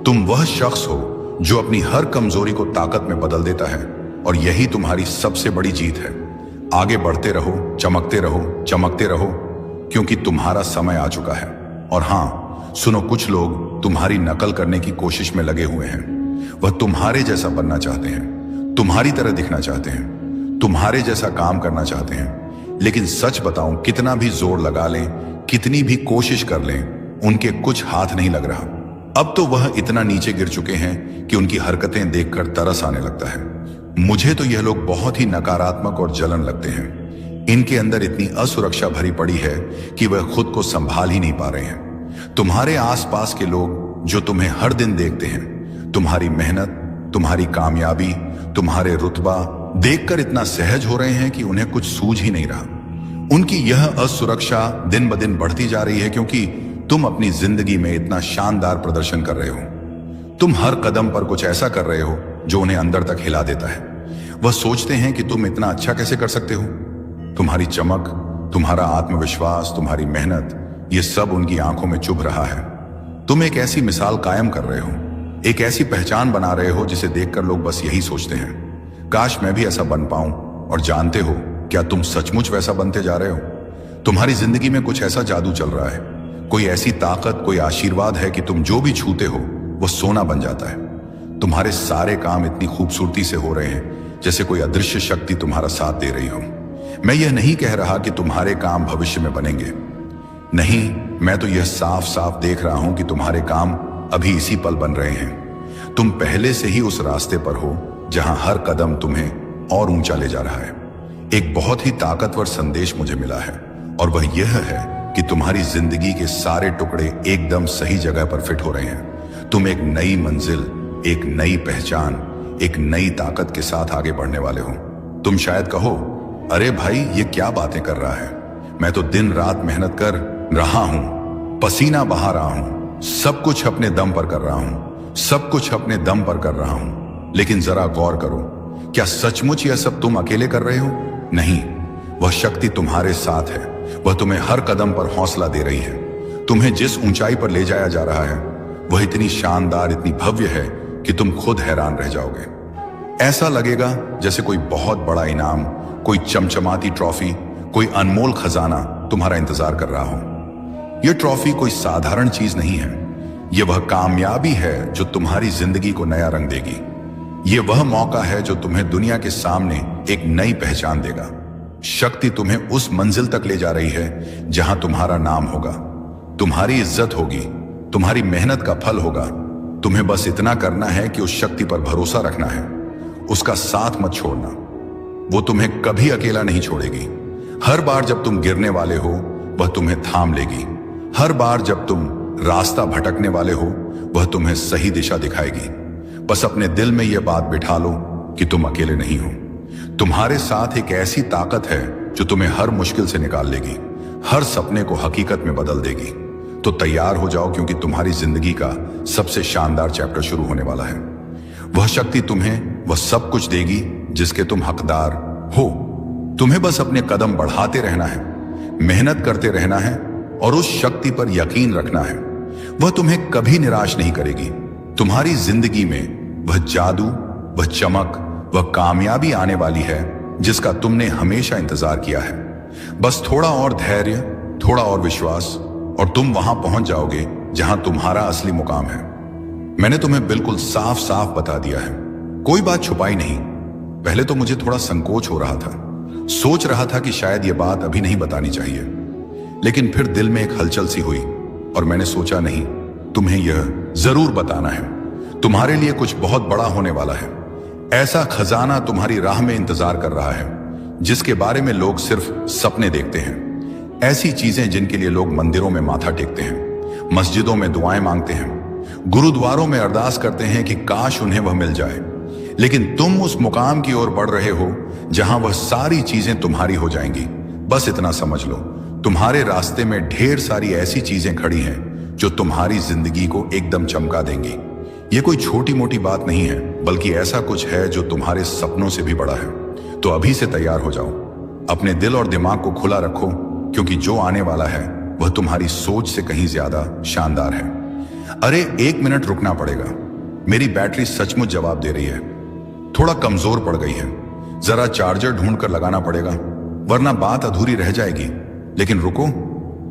तुम वह शख्स हो जो अपनी हर कमजोरी को ताकत में बदल देता है, और यही तुम्हारी सबसे बड़ी जीत है। आगे बढ़ते रहो, चमकते रहो, चमकते रहो, क्योंकि तुम्हारा समय आ चुका है। और हां, सुनो, कुछ लोग तुम्हारी नकल करने की कोशिश में लगे हुए हैं। वह तुम्हारे जैसा बनना चाहते हैं, तुम्हारी तरह दिखना चाहते हैं, तुम्हारे जैसा काम करना चाहते हैं। लेकिन सच बताऊं, कितना भी जोर लगा लें, कितनी भी कोशिश कर लें, उनके कुछ हाथ नहीं लग रहा। अब तो वह इतना नीचे गिर चुके हैं कि उनकी हरकतें देखकर तरस आने लगता है। मुझे तो यह लोग बहुत ही नकारात्मक और जलन लगते हैं। इनके अंदर इतनी असुरक्षा भरी पड़ी है कि वह खुद को संभाल ही नहीं पा रहे हैं। तुम्हारे आसपास के लोग जो तुम्हें हर दिन देखते हैं, तुम्हारी मेहनत, तुम्हारी कामयाबी, तुम्हारे रुतबा देखकर इतना सहज हो रहे हैं कि उन्हें कुछ सूझ ही नहीं रहा। उनकी यह असुरक्षा दिन ब दिन बढ़ती जा रही है क्योंकि तुम अपनी जिंदगी में इतना शानदार प्रदर्शन कर रहे हो। तुम हर कदम पर कुछ ऐसा कर रहे हो जो उन्हें अंदर तक हिला देता है। वह सोचते हैं कि तुम इतना अच्छा कैसे कर सकते हो। तुम्हारी चमक, तुम्हारा आत्मविश्वास, तुम्हारी मेहनत, ये सब उनकी आंखों में चुभ रहा है। तुम एक ऐसी मिसाल कायम कर रहे हो, एक ऐसी पहचान बना रहे हो जिसे देखकर लोग बस यही सोचते हैं, काश मैं भी ऐसा बन पाऊं। और जानते हो क्या तुम सचमुच वैसा बनते जा रहे हो। तुम्हारी जिंदगी में कुछ ऐसा जादू चल रहा है, कोई ऐसी ताकत, कोई आशीर्वाद है कि तुम जो भी छूते हो वो सोना बन जाता है। तुम्हारे सारे काम इतनी खूबसूरती से हो रहे हैं जैसे कोई अदृश्य शक्ति तुम्हारा साथ दे रही हो। मैं यह नहीं कह रहा कि तुम्हारे काम भविष्य में बनेंगे, नहीं, मैं तो यह साफ साफ देख रहा हूं कि तुम्हारे काम अभी इसी पल बन रहे हैं। तुम पहले से ही उस रास्ते पर हो जहां हर कदम तुम्हें और ऊंचा ले जा रहा है। एक बहुत ही ताकतवर संदेश मुझे मिला है, और वह यह है कि तुम्हारी जिंदगी के सारे टुकड़े एकदम सही जगह पर फिट हो रहे हैं। तुम एक नई मंजिल, एक नई पहचान, एक नई ताकत के साथ आगे बढ़ने वाले हो। तुम शायद कहो, अरे भाई ये क्या बातें कर रहा है, मैं तो दिन रात मेहनत कर रहा हूं, पसीना बहा रहा हूं, सब कुछ अपने दम पर कर रहा हूं, सब कुछ अपने दम पर कर रहा हूं। लेकिन जरा गौर करो, क्या सचमुच यह सब तुम अकेले कर रहे हो? नहीं, वह शक्ति तुम्हारे साथ है। वह तुम्हें हर कदम पर हौसला दे रही है। तुम्हें जिस ऊंचाई पर ले जाया जा रहा है वह इतनी शानदार, इतनी भव्य है कि तुम खुद हैरान रह जाओगे। ऐसा लगेगा जैसे कोई बहुत बड़ा इनाम, कोई चमचमाती ट्रॉफी, कोई अनमोल खजाना तुम्हारा इंतजार कर रहा हो। यह ट्रॉफी कोई साधारण चीज नहीं है। यह वह कामयाबी है जो तुम्हारी जिंदगी को नया रंग देगी। यह वह मौका है जो तुम्हें दुनिया के सामने एक नई पहचान देगा। शक्ति तुम्हें उस मंजिल तक ले जा रही है जहां तुम्हारा नाम होगा, तुम्हारी इज्जत होगी, तुम्हारी मेहनत का फल होगा। तुम्हें बस इतना करना है कि उस शक्ति पर भरोसा रखना है, उसका साथ मत छोड़ना। वो तुम्हें कभी अकेला नहीं छोड़ेगी। हर बार जब तुम गिरने वाले हो वह तुम्हें थाम लेगी। हर बार जब तुम रास्ता भटकने वाले हो वह तुम्हें सही दिशा दिखाएगी। बस अपने दिल में यह बात बिठा लो कि तुम अकेले नहीं हो। तुम्हारे साथ एक ऐसी ताकत है जो तुम्हें हर मुश्किल से निकाल लेगी, हर सपने को हकीकत में बदल देगी। तो तैयार हो जाओ, क्योंकि तुम्हारी जिंदगी का सबसे शानदार चैप्टर शुरू होने वाला है। वह शक्ति तुम्हें वह सब कुछ देगी जिसके तुम हकदार हो। तुम्हें बस अपने कदम बढ़ाते रहना है, मेहनत करते रहना है और उस शक्ति पर यकीन रखना है। वह तुम्हें कभी निराश नहीं करेगी। तुम्हारी जिंदगी में वह जादू, वह चमक, वह कामयाबी आने वाली है जिसका तुमने हमेशा इंतजार किया है। बस थोड़ा और धैर्य, थोड़ा और विश्वास और तुम वहां पहुंच जाओगे जहां तुम्हारा असली मुकाम है। मैंने तुम्हें बिल्कुल साफ साफ बता दिया है, कोई बात छुपाई नहीं। पहले तो मुझे थोड़ा संकोच हो रहा था, सोच रहा था कि शायद यह बात अभी नहीं बतानी चाहिए, लेकिन फिर दिल में एक हलचल सी हुई और मैंने सोचा नहीं, तुम्हें यह जरूर बताना है। तुम्हारे लिए कुछ बहुत बड़ा होने वाला है। ऐसा खजाना तुम्हारी राह में इंतजार कर रहा है जिसके बारे में लोग सिर्फ सपने देखते हैं। ऐसी चीजें जिनके लिए लोग मंदिरों में माथा टेकते हैं, मस्जिदों में दुआएं मांगते हैं, गुरुद्वारों में अरदास करते हैं कि काश उन्हें वह मिल जाए। लेकिन तुम उस मुकाम की ओर बढ़ रहे हो जहां वह सारी चीजें तुम्हारी हो जाएंगी। बस इतना समझ लो, तुम्हारे रास्ते में ढेर सारी ऐसी चीजें खड़ी हैं जो तुम्हारी जिंदगी को एकदम चमका देंगी। ये कोई छोटी मोटी बात नहीं है, बल्कि ऐसा कुछ है जो तुम्हारे सपनों से भी बड़ा है। तो अभी से तैयार हो जाओ, अपने दिल और दिमाग को खुला रखो, क्योंकि जो आने वाला है वह तुम्हारी सोच से कहीं ज्यादा शानदार है। अरे 1 मिनट रुकना पड़ेगा, मेरी बैटरी सचमुच जवाब दे रही है, थोड़ा कमजोर पड़ गई है। जरा चार्जर ढूंढ कर लगाना पड़ेगा, वरना बात अधूरी रह जाएगी। लेकिन रुको,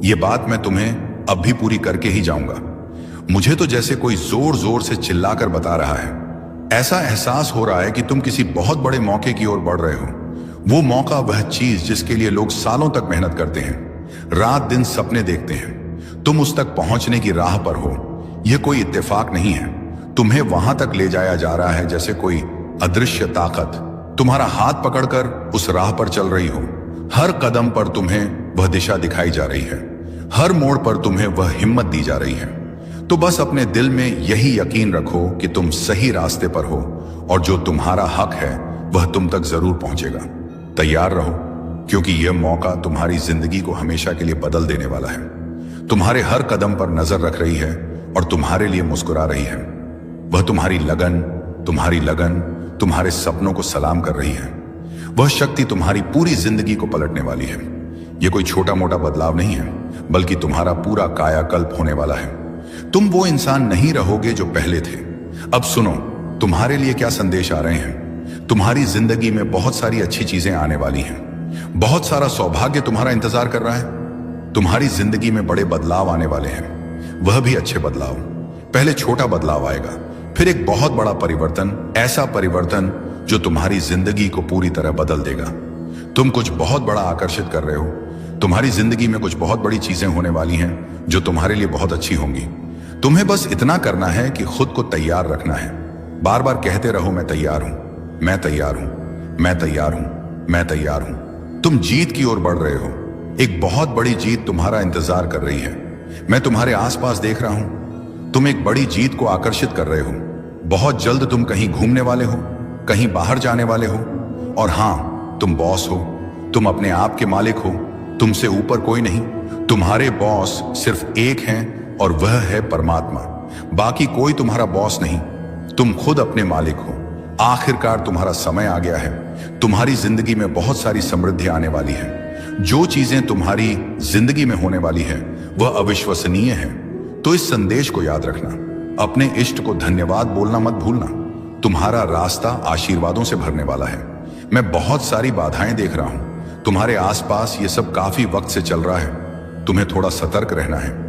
ये बात मैं तुम्हें अब भी पूरी करके ही जाऊंगा। मुझे तो जैसे कोई जोर जोर से चिल्लाकर बता रहा है। ऐसा एहसास हो रहा है कि तुम किसी बहुत बड़े मौके की ओर बढ़ रहे हो। वो मौका, वह चीज जिसके लिए लोग सालों तक मेहनत करते हैं, रात दिन सपने देखते हैं। तुम उस तक पहुंचने की राह पर हो। यह कोई इत्तेफाक नहीं है, तुम्हें वहां तक ले जाया जा रहा है जैसे कोई अदृश्य ताकत तुम्हारा हाथ पकड़कर उस राह पर चल रही हो। हर कदम पर तुम्हें वह दिशा दिखाई जा रही है, हर मोड़ पर तुम्हें वह हिम्मत दी जा रही है। तो बस अपने दिल में यही यकीन रखो कि तुम सही रास्ते पर हो और जो तुम्हारा हक है वह तुम तक जरूर पहुंचेगा। तैयार रहो, क्योंकि यह मौका तुम्हारी जिंदगी को हमेशा के लिए बदल देने वाला है। तुम्हारे हर कदम पर नजर रख रही है और तुम्हारे लिए मुस्कुरा रही है। वह तुम्हारी लगन तुम्हारे सपनों को सलाम कर रही है। वह शक्ति तुम्हारी पूरी जिंदगी को पलटने वाली है। यह कोई छोटा मोटा बदलाव नहीं है, बल्कि तुम्हारा पूरा कायाकल्प होने वाला है। तुम वो इंसान नहीं रहोगे जो पहले थे। अब सुनो, तुम्हारे लिए क्या संदेश आ रहे हैं। तुम्हारी जिंदगी में बहुत सारी अच्छी चीजें आने वाली हैं। बहुत सारा सौभाग्य तुम्हारा इंतजार कर रहा है। तुम्हारी जिंदगी में बड़े बदलाव आने वाले हैं, वह भी अच्छे बदलाव। पहले छोटा बदलाव आएगा, फिर एक बहुत बड़ा परिवर्तन, ऐसा परिवर्तन जो तुम्हारी जिंदगी को पूरी तरह बदल देगा। तुम कुछ बहुत बड़ा आकर्षित कर रहे हो। तुम्हारी जिंदगी में कुछ बहुत बड़ी चीजें होने वाली हैं जो तुम्हारे लिए बहुत अच्छी होंगी। तुम्हें बस इतना करना है कि खुद को तैयार रखना है। बार बार कहते रहो, मैं तैयार हूं, मैं तैयार हूं, मैं तैयार हूं, मैं तैयार हूं। तुम जीत की ओर बढ़ रहे हो। एक बहुत बड़ी जीत तुम्हारा इंतजार कर रही है। मैं तुम्हारे आसपास देख रहा हूं। तुम एक बड़ी जीत को आकर्षित कर रहे हो। बहुत जल्द तुम कहीं घूमने वाले हो, कहीं बाहर जाने वाले हो। और हां, तुम बॉस हो, तुम अपने आप के मालिक हो। तुमसे ऊपर कोई नहीं। तुम्हारे बॉस सिर्फ एक हैं और वह है परमात्मा। बाकी कोई तुम्हारा बॉस नहीं, तुम खुद अपने मालिक हो। आखिरकार तुम्हारा समय आ गया है। तुम्हारी जिंदगी में बहुत सारी समृद्धि आने वाली है। जो चीजें तुम्हारी जिंदगी में होने वाली है वह अविश्वसनीय है। तो इस संदेश को याद रखना, अपने इष्ट को धन्यवाद बोलना मत भूलना। तुम्हारा रास्ता आशीर्वादों से भरने वाला है। मैं बहुत सारी बाधाएं देख रहा हूं तुम्हारे आसपास, ये सब काफी वक्त से चल रहा है। तुम्हें थोड़ा सतर्क रहना है।